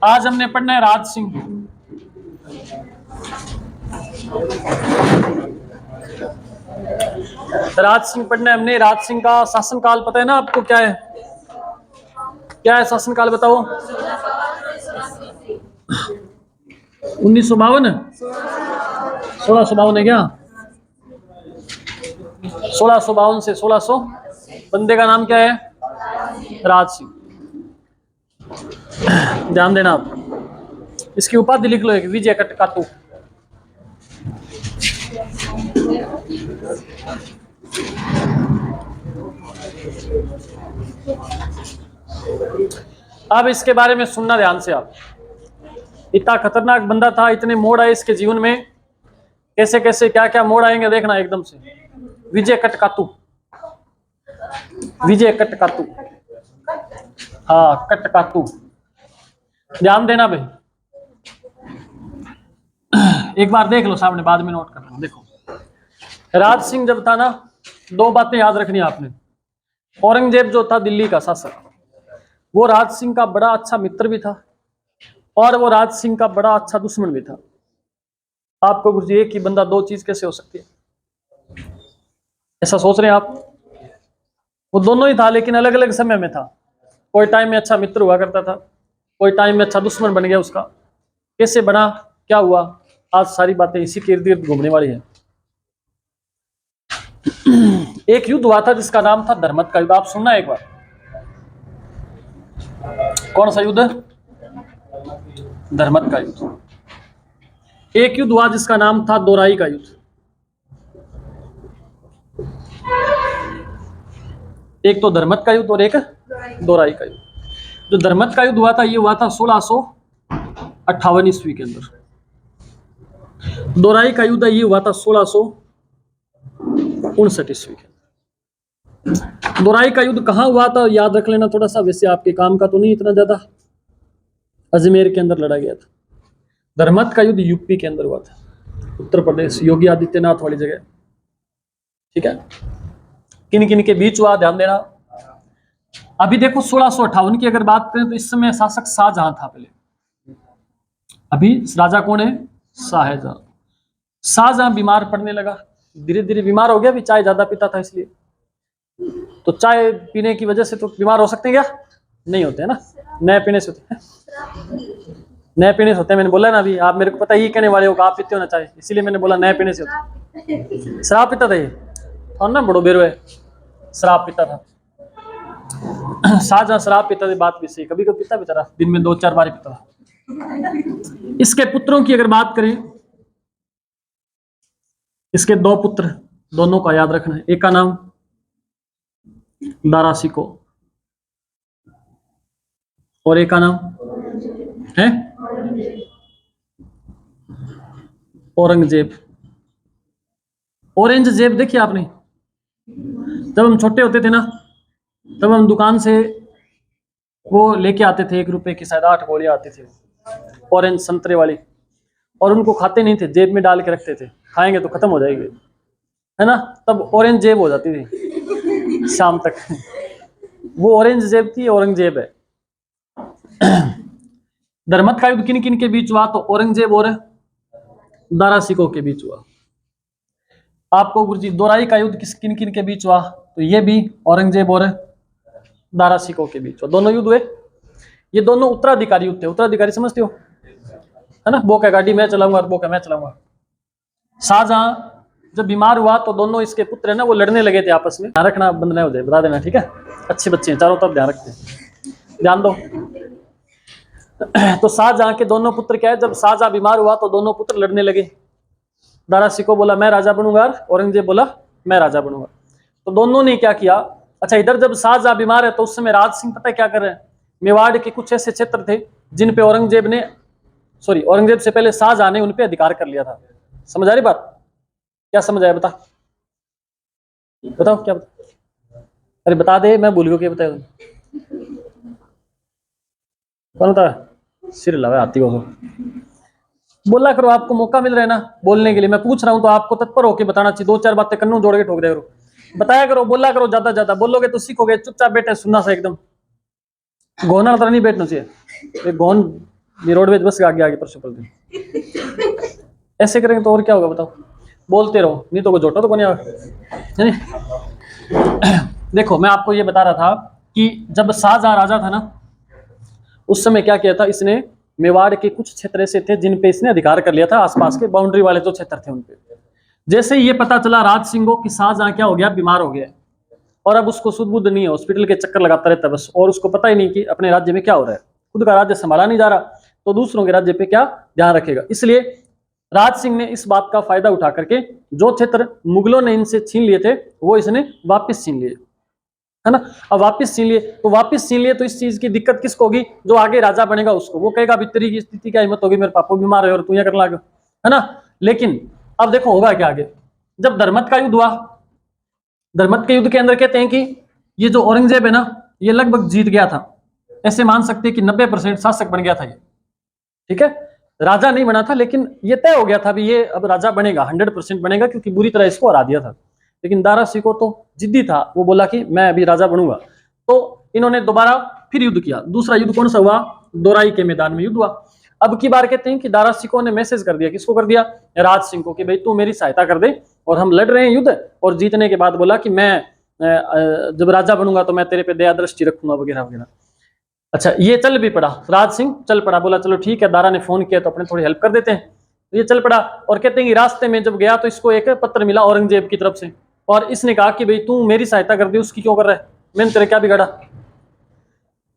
आज हमने पढ़ना है राज सिंह। राज सिंह पढ़ना है हमने। राज सिंह का शासनकाल पता है ना आपको? क्या है, क्या है शासनकाल बताओ? 1952, 1652 है क्या? 1652 से 1600। बंदे का नाम क्या है? राज सिंह। ध्यान देना आप। इसकी उपाधि लिख लो एक, विजय कटकातू। अब इसके बारे में सुनना ध्यान से आप। इतना खतरनाक बंदा था, इतने मोड़ आए इसके जीवन में, कैसे कैसे क्या क्या मोड़ आएंगे देखना एकदम से। विजय कटकातू, विजय कटकातू, हाँ कटकातू। ध्यान देना भाई, एक बार देख लो सामने, बाद में नोट करना। देखो राज सिंह जब था ना, दो बातें याद रखनी आपने। औरंगजेब जो था दिल्ली का शासक, वो राज सिंह का बड़ा अच्छा मित्र भी था और वो राज सिंह का बड़ा अच्छा दुश्मन भी था। आपको कुछ एक ही बंदा दो चीज कैसे हो सकती है, ऐसा सोच रहे हैं आप? वो दोनों ही था लेकिन अलग अलग समय में था। कोई टाइम में अच्छा मित्र हुआ करता था, कोई टाइम में अच्छा दुश्मन बन गया उसका। कैसे बना, क्या हुआ, आज सारी बातें इसी के इर्द गिर्द घूमने वाली है। एक युद्ध हुआ था जिसका नाम था धर्मत का युद्ध। आप सुनना एक बार। कौन सा युद्ध? धर्मत का युद्ध। एक युद्ध हुआ जिसका नाम था दोराई का युद्ध। एक तो धर्मत का युद्ध और एक दोराई का युद्ध। जो धर्मत का युद्ध हुआ था, ये हुआ था 1658 ईस्वी के अंदर। दोराई का युद्ध ये हुआ था 1659 ईस्वी के। दोराई का युद्ध कहाँ हुआ था याद रख लेना थोड़ा सा, वैसे आपके काम का तो नहीं इतना ज्यादा। अजमेर के अंदर लड़ा गया था। धर्मत का युद्ध यूपी के अंदर हुआ था, उत्तर प्रदेश, योगी आदित्यनाथ वाली जगह। ठीक है, किन किन के बीच हुआ ध्यान देना। अभी देखो 1658 की अगर बात करें तो इस समय शासक शाहजहां था पहले। अभी राजा कौन है? शाहजहां। शाहजहां बीमार पड़ने लगा, धीरे धीरे बीमार हो गया। भी चाय ज्यादा पीता था इसलिए, तो चाय पीने की वजह से तो बीमार हो सकते हैं क्या? नहीं होते है ना, नए पीने से होते हैं, नए पीने से होते हैं। मैंने बोला ना अभी, आप मेरे को पता ही कहने वाले हो कि आप पीते हो ना चाय, इसीलिए मैंने बोला नए पीने से होते। शराब पीता था ये और ना बड़ो बेरो है, शराब पीता था। शाहजहां शराब पीता था, बात भी सही, कभी कभी पीता भी था, दिन में 2-4 बार पीता था। इसके पुत्रों की अगर बात करें, इसके दो पुत्र, दोनों का याद रखना है। एक का नाम दारा सिको और एक का नाम है औरंगजेब। औरंगजेब देखिए आपने, जब हम छोटे होते थे ना, तब हम दुकान से वो लेके आते थे, 1 रुपए की शायद 8 गोलियां आती थी ऑरेंज संतरे वाली, और उनको खाते नहीं थे, जेब में डाल के रखते थे, खाएंगे तो खत्म हो जाएगी, है ना। तब ऑरेंज जेब हो जाती थी शाम तक। वो ऑरेंज जेब थी, औरंगजेब है। धर्मत का युद्ध किन किन के बीच हुआ? तो औरंगजेब और दारा सिको के बीच हुआ। आपको गुरुजी दोराई का युद्ध किस किन किन के बीच हुआ? तो ये भी औरंगजेब और दारा सिको के बीच हुआ। दोनों युद्ध हुए, ये दोनों उत्तराधिकारी युद्ध थे। उत्तराधिकारी समझते हो, है ना, वो क्या गाड़ी मैं चलाऊंगा और वो क्या मैं चलाऊंगा। शाहजहां जब बीमार हुआ तो दोनों इसके पुत्र है ना, वो लड़ने लगे थे आपस में। ध्यान रखना, बंद नहीं हो जाए, बता देना, ठीक है। अच्छे बच्चे हैं, चारों तरफ ध्यान रखते हैं, ध्यान दो। तो शाहजहां के दोनों पुत्र क्या है, जब शाहजहां बीमार हुआ तो दोनों पुत्र लड़ने लगे। दारा सिको बोला मैं राजा बनूंगा, औरंगजेब बोला मैं राजा बनूंगा। तो दोनों ने क्या किया, अच्छा इधर जब शाहजहां बीमार है तो उस समय राज सिंह पता है क्या कर रहे हैं, मेवाड़ के कुछ ऐसे क्षेत्र थे जिन पे औरंगजेब ने, सॉरी औरंगजेब से पहले शाहजहां ने उन पे अधिकार कर लिया था। समझ आ रही बात? क्या समझ आया? बता, बताओ क्या बता? अरे बता दे, मैं भूल गया क्या बताया। कौन बता? सिर लगा आती हो बोला करो, आपको मौका मिल रहा है ना बोलने के लिए, मैं पूछ रहा हूं तो आपको तत्पर होकर बताना चाहिए। 2-4 बातें कन्नू जोड़ के ठोक दिया करो, बताया करो, बोला करो, ज्यादा ज्यादा बोलोगे तो सीखोगे। चुपचाप बैठे सुनना सा एकदम, घोना तरह नहीं बैठना चाहिए। गौन ये रोडवेज बस के आगे आगे परसों पल दिन ऐसे करेंगे तो और क्या होगा बताओ। बोलते रहो, नहीं तो कोई जोटो तो कोई नहीं आएगा। देखो मैं आपको ये बता रहा था कि जब शाहजहां राजा था ना, उस समय क्या किया था इसने, मेवाड़ के कुछ क्षेत्र ऐसे थे जिन पे इसने अधिकार कर लिया था, आसपास के बाउंड्री वाले जो क्षेत्र थे उन पे। जैसे ही ये पता चला राज सिंह को कि शाहजहां क्या हो गया, बीमार हो गया, और अब उसको सुध बुद्ध नहीं है, हॉस्पिटल के चक्कर लगाता रहता है बस, और उसको पता ही नहीं कि अपने राज्य में क्या हो रहा है, खुद का राज्य संभाला नहीं जा रहा, तो दूसरों के राज्य पे क्या ध्यान रखेगा। इसलिए राज सिंह ने इस बात का फायदा उठा करके जो क्षेत्र मुगलों ने इनसे छीन लिए थे वो इसने वापस छीन लिए, है ना। अब वापस छीन लिए तो वापस छीन लिए तो इस चीज की दिक्कत किसको होगी, जो आगे राजा बनेगा उसको। वो कहेगा भीतरी की स्थिति क्या हिम्मत होगी, मेरे पापा बीमार है और तू यहाँ कर लागे, है ना। लेकिन अब देखो होगा क्या आगे। जब धर्मत का युद्ध हुआ, धर्मत के युद्ध के अंदर कहते हैं कि ये जो औरंगजेब है ना, ये लगभग जीत गया था, ऐसे मान सकते हैं कि 90% शासक बन गया था ये, ठीक है। राजा नहीं बना था लेकिन ये तय हो गया था भी ये अब राजा बनेगा, 100% बनेगा, क्योंकि बुरी तरह इसको हरा दिया था। लेकिन दारा सिकोह तो जिद्दी था, वो बोला कि मैं अभी राजा बनूंगा। तो इन्होंने दोबारा फिर युद्ध किया। दूसरा युद्ध कौन सा हुआ, दोराई के मैदान में युद्ध हुआ। अब की बार कहते हैं कि दारा सिकोह ने मैसेज कर दिया, किसको कर दिया, राज सिंह को, कि भाई तू मेरी सहायता कर दे और हम लड़ रहे हैं युद्ध। और जीतने के बाद बोला कि मैं जब राजा बनूंगा तो मैं तेरे पे दया दृष्टि रखूंगा वगैरह वगैरह। अच्छा ये चल भी पड़ा, राज सिंह चल पड़ा, बोला चलो ठीक है, दारा ने फोन किया तो अपने थोड़ी हेल्प कर देते हैं। तो ये चल पड़ा और कहते हैं कि रास्ते में जब गया तो इसको एक पत्र मिला औरंगजेब की तरफ से, और इसने कहा कि भाई तू मेरी सहायता कर दे, उसकी क्यों कर रहा है, मैंने तेरे क्या बिगाड़ा।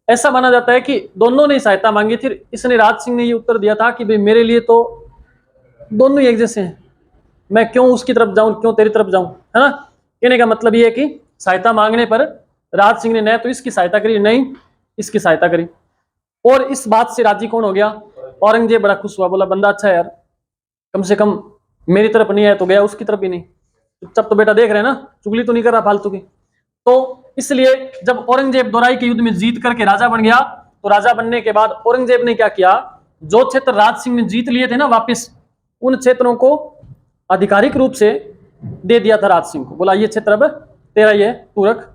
ऐसा माना जाता है कि दोनों ने सहायता मांगी थी। इसने, राज सिंह ने ये उत्तर दिया था कि भाई मेरे लिए तो दोनों ही एक जैसे हैं, मैं क्यों उसकी तरफ जाऊं, क्यों तेरी तरफ जाऊं, है ना। कहने का मतलब ये है कि सहायता मांगने पर राज सिंह ने न तो इसकी सहायता करी, नहीं इसकी सहायता करी। और इस बात से राजी कौन हो गया, औरंगजेब बड़ा खुश हुआ, बोला बंदा अच्छा है यार, कम से कम मेरी तरफ नहीं आया तो गया उसकी तरफ भी नहीं, चुपचाप तो बेटा देख रहे हैं ना, चुगली तो नहीं कर रहा फालतू की। तो इसलिए जब औरंगजेब दोराई के युद्ध में जीत करके राजा बन गया, तो राजा बनने के बाद औरंगजेब ने क्या किया, जो क्षेत्र राज सिंह ने जीत लिए थे ना वापिस, उन क्षेत्रों को आधिकारिक रूप से दे दिया था राज सिंह को। बोला ये क्षेत्र अब तेरा ही है, तू रख,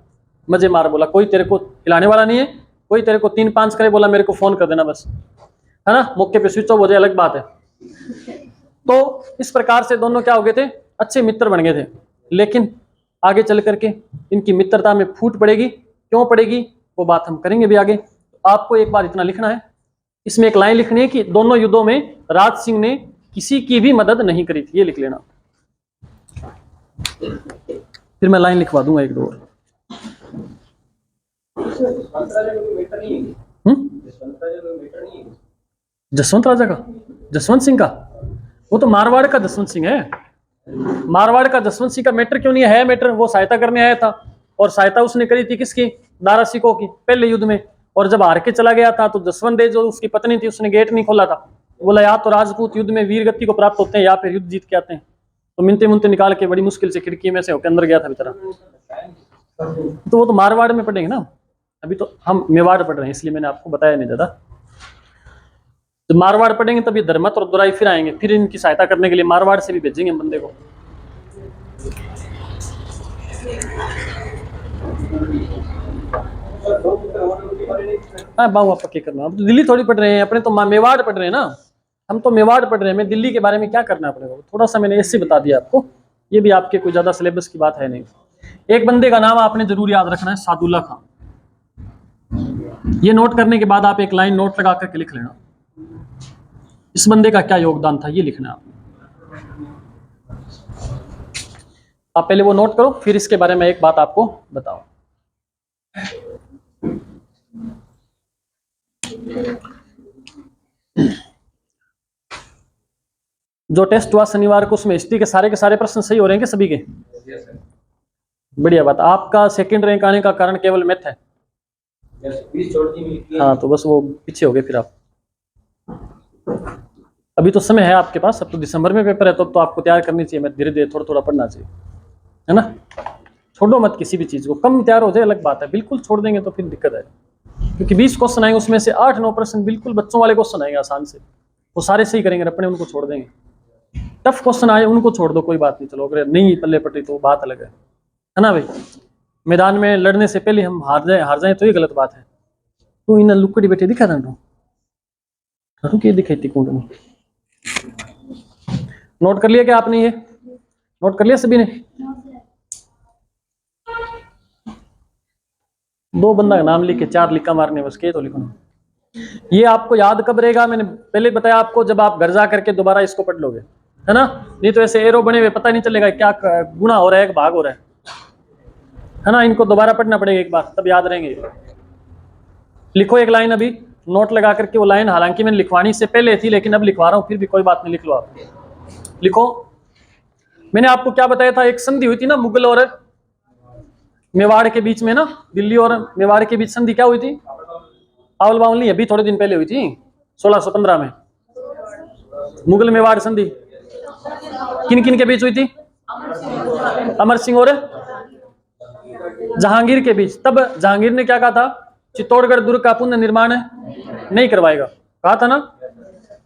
मजे मार। बोला कोई तेरे को हिलाने वाला नहीं है, कोई तेरे को 3-5 करे, बोला मेरे को फोन कर देना बस, है ना, मौके पे स्विच ऑफ हो जाए अलग बात है। तो इस प्रकार से दोनों क्या हो गए थे, अच्छे मित्र बन गए थे। लेकिन आगे चल करके इनकी मित्रता में फूट पड़ेगी, क्यों पड़ेगी वो बात हम करेंगे भी आगे। तो आपको एक बार इतना लिखना है, इसमें एक लाइन लिखनी है कि दोनों युद्धों में राज सिंह ने किसी की भी मदद नहीं करी थी, ये लिख लेना। फिर मैं लाइन लिखवा दूंगा एक दो और। जसवंत राजा का, जसवंत सिंह का, वो तो मारवाड़ का जसवंत सिंह है। मारवाड़ का जसवंत सिंह का मैटर क्यों नहीं है मैटर, वो सहायता करने आया था, और सहायता उसने करी थी किसकी, दारा सिकोह की, पहले युद्ध में। और जब हार के चला गया था तो जसवंत देव जो उसकी पत्नी थी, उसने गेट नहीं खोला था, बोला या तो राजपूत युद्ध में वीर गति को प्राप्त होते हैं या फिर युद्ध जीत के आते हैं। तो मिनते मुनते निकाल के बड़ी मुश्किल से खिड़की में से होकर अंदर गया था बेचारा। तो वो तो मारवाड़ में पढ़ेंगे ना, अभी तो हम मेवाड़ पढ़ रहे हैं, इसलिए मैंने आपको बताया नहीं दादा। तो मारवाड़ पढ़ेंगे तभी धर्मत और दोराई फिर आएंगे, फिर इनकी सहायता करने के लिए मारवाड़ से भी भेजेंगे हम बंदे को। हाँ बाबू आप पक्के करना, अब तो दिल्ली थोड़ी पढ़ रहे हैं, अपने तो मेवाड़ पढ़ रहे हैं ना, हम तो मेवाड़ पढ़ रहे हैं। मैं दिल्ली के बारे में क्या करना है अपने को, थोड़ा सा मैंने ऐसे बता दिया आपको, ये भी आपके कोई ज्यादा सिलेबस की बात है नहीं। एक बंदे का नाम आपने जरूर याद रखना है, सादुल्ला खान। ये नोट करने के बाद आप एक लाइन नोट लगा करके लिख लेना, इस बंदे का क्या योगदान था, ये लिखना आपने। आप पहले वो नोट करो, फिर इसके बारे में एक बात आपको बताओ। जो टेस्ट हुआ शनिवार को, उसमें हिस्ट्री के सारे प्रश्न सही हो रहे हैं क्या सभी के? बढ़िया बात। आपका सेकंड रैंक आने का कारण केवल मैथ है? हाँ तो बस वो पीछे हो गए फिर आप। अभी तो समय है आपके पास, अब तो दिसंबर में पेपर है, तो आपको तैयार करनी चाहिए। मैं धीरे धीरे थोड़ा थोड़ा पढ़ना चाहिए, है ना। छोड़ो मत किसी भी चीज को, कम तैयार हो जाए अलग बात है, बिल्कुल छोड़ देंगे तो फिर दिक्कत है। क्योंकि 20 क्वेश्चन आएंगे, उसमें से 8-9% बिल्कुल बच्चों वाले क्वेश्चन आएंगे आसान से, वो सारे सही करेंगे, अपने उनको छोड़ देंगे। टफ क्वेश्चन आए उनको छोड़ दो, कोई बात नहीं, चलो अगर नहीं पल्ले पटी तो बात अलग है ना भाई। मैदान में लड़ने से पहले हम हार जाए तो ये गलत बात है। तू इन लुकड़ी बेटे दिखा था रुकिए दिखाई थी कुंडली। नोट कर लिया क्या आपने? ये नोट कर लिया सभी ने? दो बंदा का नाम लिख के 4 लिखा मारने बस के तो लिखो। ये आपको याद कब रहेगा? मैंने पहले बताया आपको, जब आप घर जा करके दोबारा इसको पढ़ लोगे, है ना? नहीं तो ऐसे एरो बने हुए पता नहीं चलेगा क्या गुणा हो रहा है, भाग हो रहा है ना? इनको दोबारा पढ़ना पड़ेगा एक बार, तब याद रहेंगे। लिखो एक लाइन अभी नोट लगा करके। वो लाइन हालांकि मैंने लिखवानी से पहले थी, लेकिन अब लिखवा रहा हूं, फिर भी कोई बात नहीं, लिख लो आप। लिखो। मैंने आपको क्या बताया था? एक संधि हुई थी ना मुगल और मेवाड़ के बीच में ना, दिल्ली और मेवाड़ के बीच संधि क्या हुई थी? आवल बावल नहीं, अभी थोड़े दिन पहले हुई थी 1615 में मुगल मेवाड़ संधि। किन किन के बीच हुई थी? अमर सिंह और जहांगीर के बीच। तब जहांगीर ने क्या कहा था? चित्तौड़गढ़ दुर्ग का पुनः निर्माण नहीं करवाएगा, कहा था ना?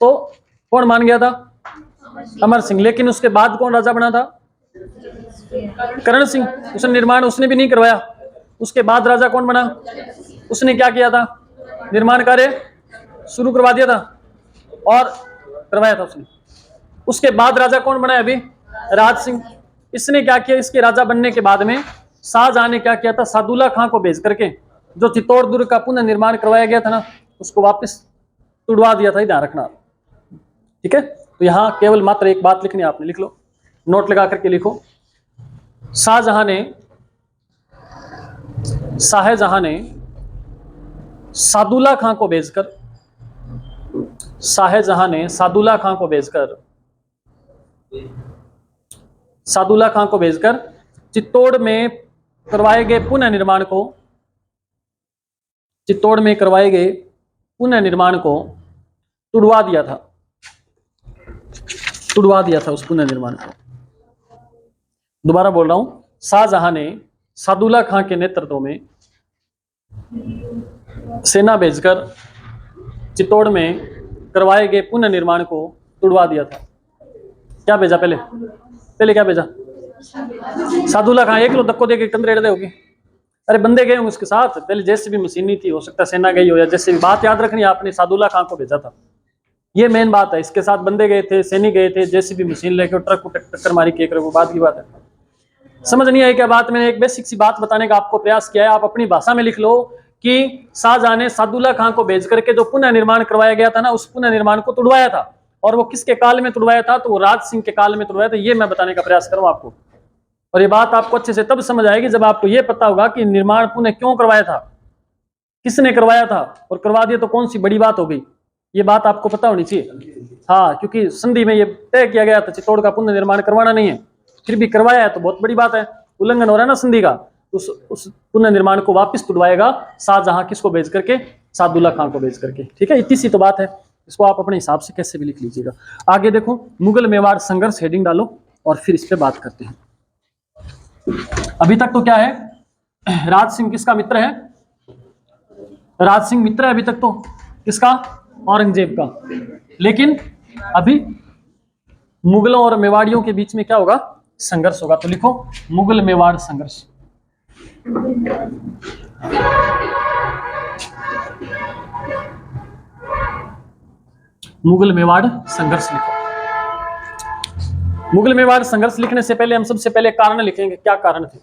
तो कौन मान गया था? अमर सिंह। लेकिन उसके बाद कौन राजा बना था? करण सिंह। उसने निर्माण उसने भी नहीं करवाया। उसके बाद राजा कौन बना? उसने क्या किया था? निर्माण कार्य शुरू करवा दिया था और करवाया था उसने। उसके बाद राजा कौन बना है अभी? राज सिंह। इसने क्या किया? इसके राजा बनने के बाद में शाहजहां ने क्या किया था? सादुल्ला खां को भेज करके जो चित्तौड़ दुर्ग का पुनः निर्माण करवाया गया था ना, उसको वापस तुड़वा दिया था। ध्यान रखना, ठीक है? तो यहां केवल मात्र एक बात लिखनी है आपने, लिख लो, नोट लगा करके लिखो। शाहजहां ने सादुल्ला खां को भेजकर चित्तौड़ में करवाए गए पुनः निर्माण को तुड़वा दिया था उस पुनः निर्माण को। दोबारा बोल रहा हूं, शाहजहां ने सादुल्ला खां के नेतृत्व में सेना भेजकर चित्तौड़ में करवाए गए पुनः निर्माण को तुड़वा दिया था। क्या भेजा? पहले क्या भेजा? सादुल्ला खां। एक लो धक्को देके कंदरेड़ दे होगी। अरे बंदे गए होंगे उसके साथ, पहले जेसीबी मशीन नहीं थी, हो सकता सेना गई हो या जेसीबी। बात याद रखनी, आपने सादुल्ला खां को भेजा था, ये मेन बात है। इसके साथ बंदे गए थे, सैनिक गए थे, जेसीबी मशीन लेके ट्रक को टक्कर मारी के, वो बात की बात है। समझ नहीं आई क्या बात? मैंने एक बेसिक सी बात बताने का आपको प्रयास किया है। आप अपनी भाषा में लिख लो कि शाहजहां ने सादुल्ला खां को भेज करके जो पुनः निर्माण करवाया गया था ना, उस पुनः निर्माण को तुड़वाया था। और वो किसके काल में तुड़वाया था? तो वो राज सिंह के काल में तुड़वाया था। ये मैं बताने का प्रयास करूं आपको, और ये बात आपको अच्छे से तब समझ आएगी जब आपको ये पता होगा कि निर्माण पुनः क्यों करवाया था, किसने करवाया था, और करवा दिया तो कौन सी बड़ी बात हो गई। ये बात आपको पता होनी चाहिए। हाँ, क्योंकि संधि में ये तय किया गया था चित्तौड़ का पुनः निर्माण करवाना नहीं है, फिर भी करवाया है तो बहुत बड़ी बात है। उल्लंघन हो रहा है ना संधि का। उस पुनः निर्माण को वापस तुड़वाएगा शाहजहां, किसको भेज करके? सादुल्ला खां को भेज करके। ठीक है, इतनी सी तो बात है। इसको आप अपने हिसाब से कैसे भी लिख लीजिएगा। आगे देखो, मुगल मेवाड़ संघर्ष हेडिंग डालो और फिर इस पे बात करते हैं। अभी तक तो क्या है? राज सिंह किसका मित्र है? राज सिंह मित्र है अभी तक तो। किसका? औरंगजेब का। लेकिन अभी मुगलों और मेवाड़ियों के बीच में क्या होगा? संघर्ष होगा। तो लिखो मुगल मेवाड़ संघर्ष। मुगल मेवाड़ संघर्ष लिखो। मुगल मेवाड़ संघर्ष लिखने से पहले हम सबसे पहले कारण लिखेंगे। क्या कारण थे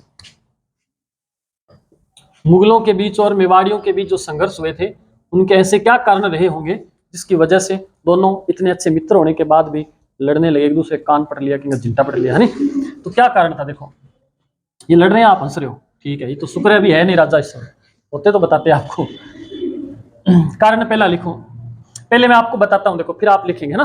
मुगलों के बीच और मेवाड़ियों के बीच जो संघर्ष हुए थे? उनके ऐसे क्या कारण रहे होंगे जिसकी वजह से दोनों इतने अच्छे मित्र होने के बाद भी लड़ने लगे, एक दूसरे कान पड़ लिया कि झिंटा पड़ लिया, है नहीं? तो क्या कारण था? देखो, ये लड़ रहे हैं, आप हंस रहे हो, ठीक है, ये तो शुक्र है अभी है नहीं राजा इस समय, होते तो बताते आपको। कारण पहला लिखो। पहले मैं आपको बताता हूं, देखो फिर आप लिखेंगे ना।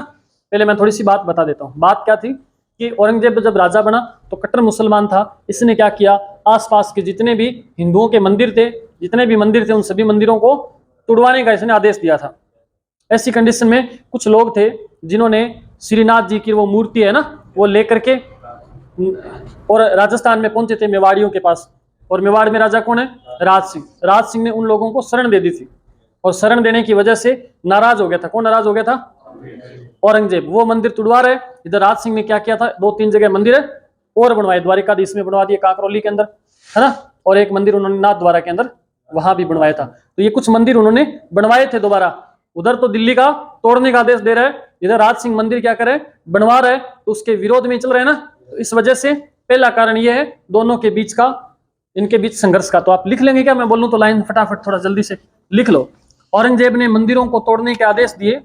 पहले मैं थोड़ी सी बात बता देता हूँ। बात क्या थी कि औरंगजेब जब राजा बना तो कट्टर मुसलमान था। इसने क्या किया? आसपास के जितने भी हिंदुओं के मंदिर थे, उन सभी मंदिरों को तुड़वाने का इसने आदेश दिया था। ऐसी कंडीशन में कुछ लोग थे जिन्होंने श्रीनाथ जी की वो मूर्ति है ना, वो लेकर के और राजस्थान में पहुंचे थे मेवाड़ियों के पास। और मेवाड़ में राजा कौन है? राज सिंह। राज सिंह ने उन लोगों को शरण दे दी थी, और शरण देने की वजह से नाराज हो गया था। कौन नाराज हो गया था? औरंगजेब। वो मंदिर तुड़वा रहे। इधर राज सिंह ने क्या किया था? 2-3 जगह मंदिर और बनवाए। द्वारिकाधीश में बनवा दिए, काकरौली के अंदर, है ना, और एक मंदिर उन्होंने नाथ द्वारा के अंदर वहां भी बनवाया था। तो ये कुछ मंदिर उन्होंने बनवाए थे दोबारा। उधर तो दिल्ली का तोड़ने का आदेश दे रहा है, इधर राज सिंह मंदिर क्या करे, बनवा रहा है, तो उसके विरोध में चल रहे हैं ना। तो इस वजह से पहला कारण ये है दोनों के बीच का, इनके बीच संघर्ष का। तो आप लिख लेंगे क्या, मैं बोलूं तो लाइन फटाफट थोड़ा जल्दी से लिख लो। औरंगजेब ने मंदिरों को तोड़ने के आदेश दिए।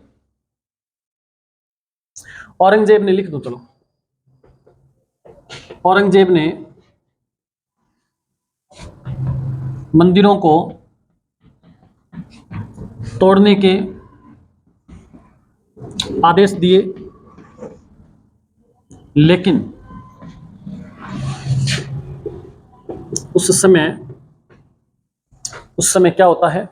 औरंगजेब ने, लिख दो चलो, औरंगजेब ने मंदिरों को तोड़ने के आदेश दिए, लेकिन उस समय क्या होता है,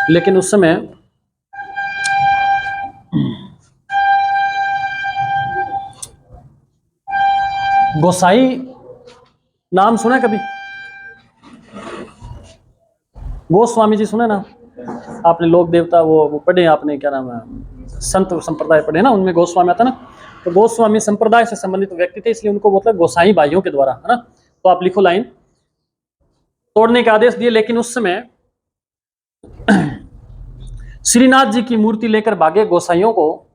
लेकिन उस समय गोसाई नाम सुना कभी? गोस्वामी जी सुना ना आपने? लोक देवता वो पढ़े आपने, क्या नाम है, संत संप्रदाय पढ़े ना, उनमें गोस्वामी आता ना। तो गोस्वामी संप्रदाय से संबंधित व्यक्ति थे, इसलिए उनको मतलब गोसाई भाइयों के द्वारा, है ना। तो आप लिखो लाइन, तोड़ने के आदेश दिए, लेकिन उस समय श्रीनाथ जी की मूर्ति लेकर भागे गोसाइयों को,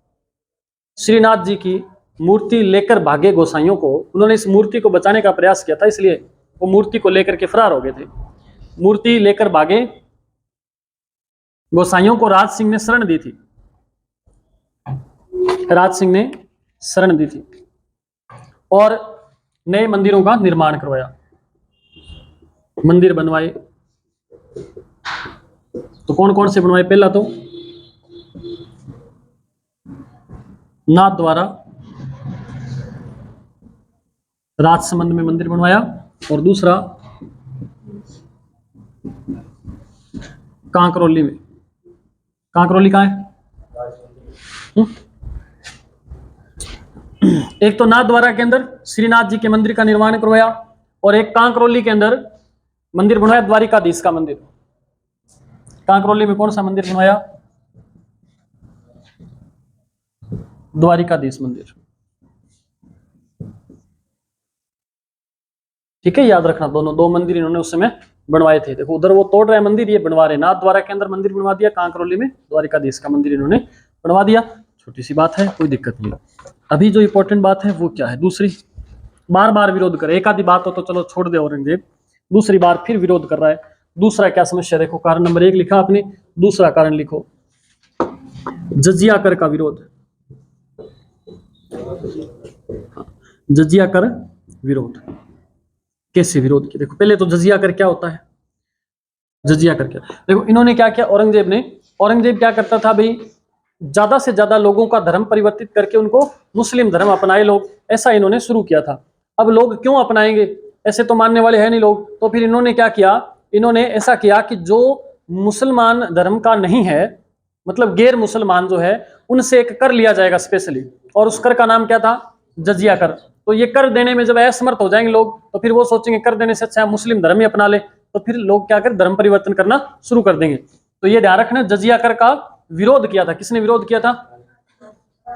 श्रीनाथ जी की मूर्ति लेकर भागे गोसाइयों को, उन्होंने इस मूर्ति को बचाने का प्रयास किया था, इसलिए वो मूर्ति को लेकर के फरार हो गए थे। मूर्ति लेकर भागे गोसाइयों को राज सिंह ने शरण दी थी, राज सिंह ने शरण दी थी और नए मंदिरों का निर्माण करवाया, मंदिर बनवाए। तो कौन कौन से बनवाए? पहला तो नाथ द्वारा राजसमंद में मंदिर बनवाया, और दूसरा कांकरोली में। कांकरोली कहाँ है? एक तो नाथ द्वारा के अंदर श्रीनाथ जी के मंदिर का निर्माण करवाया, और एक कांकरोली के अंदर मंदिर बनवाया, द्वारिकाधीश का मंदिर। कांकरोली में कौन सा मंदिर बनवाया? द्वारिकाधीश मंदिर। ठीक है, याद रखना, दोनों दो मंदिर इन्होंने उस समय बनवाए थे। देखो उधर वो तोड़ रहे मंदिर, ये बनवा रहे। नाथ द्वारा के अंदर मंदिर बनवा दिया, कांकरोली में द्वारिकाधीश का मंदिर इन्होंने बनवा दिया। छोटी सी बात है, कोई दिक्कत नहीं। अभी जो इंपॉर्टेंट बात है वो क्या है? दूसरी, बार बार विरोध करे, एक आधी बात हो तो चलो छोड़ दे औरंगजेब, दूसरी बार फिर विरोध कर रहा है। दूसरा क्या समस्या? देखो कारण नंबर 1 लिखा आपने, दूसरा कारण लिखो, जजिया कर का विरोध। जजिया कर विरोध, कैसे विरोध किया? देखो पहले तो जजिया कर क्या होता है? जजिया कर क्या, देखो इन्होंने क्या किया औरंगजेब क्या करता था भाई, ज्यादा से ज्यादा लोगों का धर्म परिवर्तित करके उनको मुस्लिम धर्म अपनाए लोग, ऐसा इन्होंने शुरू किया था। अब लोग क्यों अपनाएंगे, ऐसे तो मानने वाले हैं नहीं लोग। तो फिर इन्होंने क्या किया, इन्होंने ऐसा किया कि जो मुसलमान धर्म का नहीं है, मतलब गैर मुसलमान जो है, उनसे एक कर लिया जाएगा स्पेशली, और उस कर का नाम क्या था? जजिया कर। तो ये कर देने में जब असमर्थ हो जाएंगे लोग, तो फिर वो सोचेंगे कर देने से अच्छा मुस्लिम धर्म ही अपना ले, तो फिर लोग क्या कर, धर्म परिवर्तन करना शुरू कर देंगे। तो ये ध्यान रखना, जजिया कर का विरोध किया था। किसने विरोध किया था?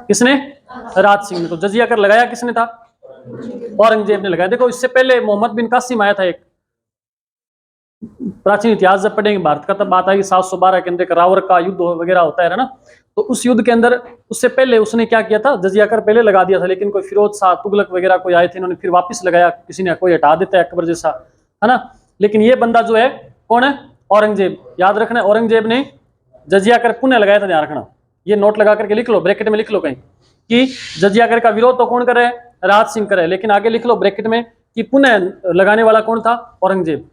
किसने? राज सिंह ने। तो जजिया कर लगाया किसने था? औरंगजेब ने लगाया। देखो इससे पहले मोहम्मद बिन कासिम आया था एक, प्राचीन इतिहास जब पढ़ेंगे भारत का, तब बात आएगी 712 के अंदर रावर का युद्ध वगैरह होता है ना। तो उस युद्ध के अंदर उससे पहले उसने क्या किया था, जजिया कर पहले लगा दिया था, लेकिन कोई फिरोज शाह तुगलक वगैरह कोई आए थे, इन्होंने फिर वापस लगाया, किसी ने कोई हटा देता है अकबर जैसा, है ना। लेकिन ये बंदा जो है कौन है? औरंगजेब। याद रखना, औरंगजेब ने जजिया कर पुनः लगाया था, ध्यान रखना। ये नोट लगा करके लिख लो, ब्रैकेट में लिख लो कहीं कि जजिया कर का विरोध तो कौन करे? राज सिंह करे। लेकिन आगे लिख लो ब्रैकेट में कि पुनः लगाने वाला कौन था? औरंगजेब।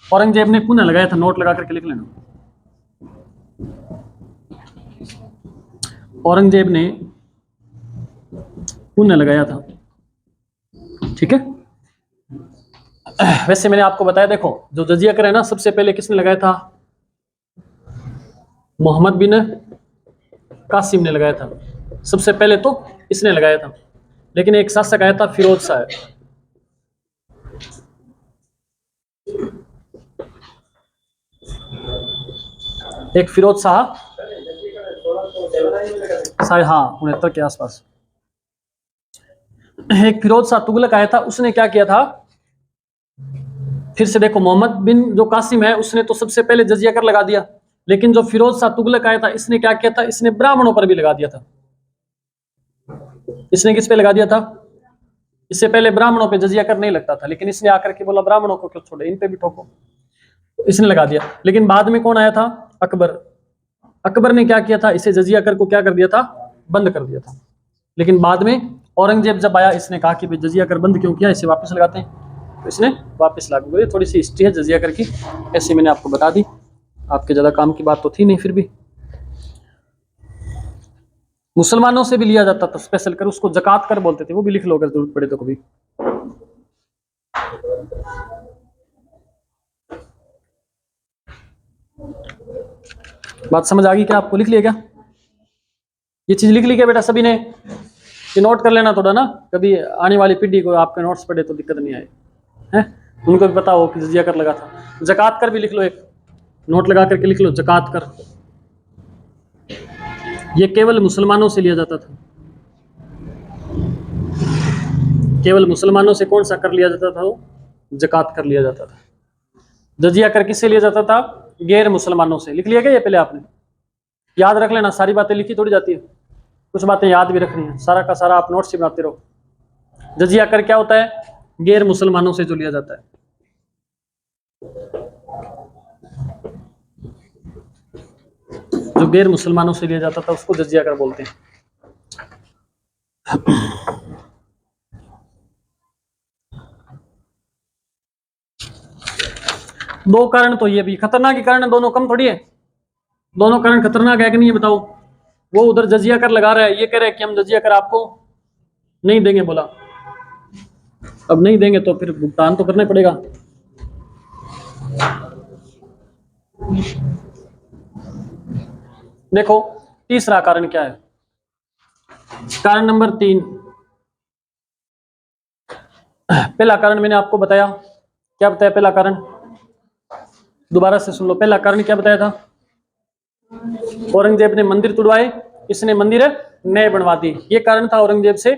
औरंगजेब ने पुनः लगाया था, नोट लगा करके लिख लेना। औरंगजेब ने पुनः लगाया था, ठीक है। वैसे मैंने आपको बताया, देखो जो जजिया कर है ना, सबसे पहले किसने लगाया था? मोहम्मद बिन कासिम ने लगाया था, सबसे पहले तो इसने लगाया था। लेकिन एक शासक आया था फिरोज शाह, एक फिरोज शाह शायद, हाँ 69 के आसपास, एक फिरोज शाह तुगलक आया था। उसने क्या किया था, फिर से देखो, मोहम्मद बिन जो कासिम है उसने तो सबसे पहले जजिया कर लगा दिया, लेकिन जो फिरोज शाह तुगलक आया था इसने क्या किया था, इसने ब्राह्मणों पर भी लगा दिया था। इसने किस पे लगा दिया था? इससे पहले ब्राह्मणों पे जजिया कर नहीं लगता था, लेकिन इसने आकर के बोला ब्राह्मणों को क्यों छोड़े, इन पे भी ठोको, तो इसने लगा दिया। लेकिन बाद में कौन आया था? अकबर। अकबर ने क्या किया था, इसे जजिया कर को क्या कर दिया था, बंद कर दिया था। लेकिन बाद में औरंगजेब जब आया, इसने कहा कि भाई जजिया कर बंद क्यों किया, इसे वापस लगाते हैं, तो इसने वापस लागू कर दिया। थोड़ी सी हिस्ट्री है जजिया कर की, ऐसे मैंने आपको बता दी, आपके ज्यादा काम की बात तो थी नहीं। फिर भी मुसलमानों से भी लिया जाता था स्पेशल कर, उसको जकात कर बोलते थे, वो भी लिख लो अगर जरूरत पड़े तो कभी। बात समझ आ गई क्या आपको? लिख लिया क्या ये चीज? लिख ली क्या बेटा सभी ने? ये नोट कर लेना थोड़ा ना, कभी आने वाली पीढ़ी को आपके नोट्स पढ़े तो दिक्कत नहीं आए, हैं उनको भी पता हो कि जजिया कर लगा था। जकात कर भी लिख लो, एक नोट लगा करके लिख लो, जकात कर। ये केवल मुसलमानों से लिया जाता था, केवल मुसलमानों से कौन सा कर लिया जाता था? वो जकात कर लिया जाता था। जजिया कर किससे लिया जाता था? गैर मुसलमानों से। लिख लिया क्या ये पहले आपने? याद रख लेना, सारी बातें लिखी थोड़ी जाती है, कुछ बातें याद भी रखनी है, सारा का सारा आप नोट्स ही बनाते रहो। जजिया कर क्या होता है? गैर मुसलमानों से जो लिया जाता है। जो गैर मुसलमानों से लिया जाता था उसको जजिया कर बोलते हैं। दो कारण तो ये भी खतरनाक ही कारण है, दोनों कम थोड़ी है, दोनों कारण खतरनाक है कि नहीं बताओ? वो उधर जजिया कर लगा रहा है, ये कह रहा है कि हम जजिया कर आपको नहीं देंगे, बोला अब नहीं देंगे तो फिर भुगतान तो करना पड़ेगा। देखो तीसरा कारण क्या है, कारण नंबर 3। पहला कारण मैंने आपको बताया, क्या बताया पहला कारण? दोबारा से सुन लो, पहला कारण क्या बताया था? औरंगजेब ने मंदिर तुड़वाए, इसने मंदिर नए बनवा दी, ये कारण था औरंगजेब से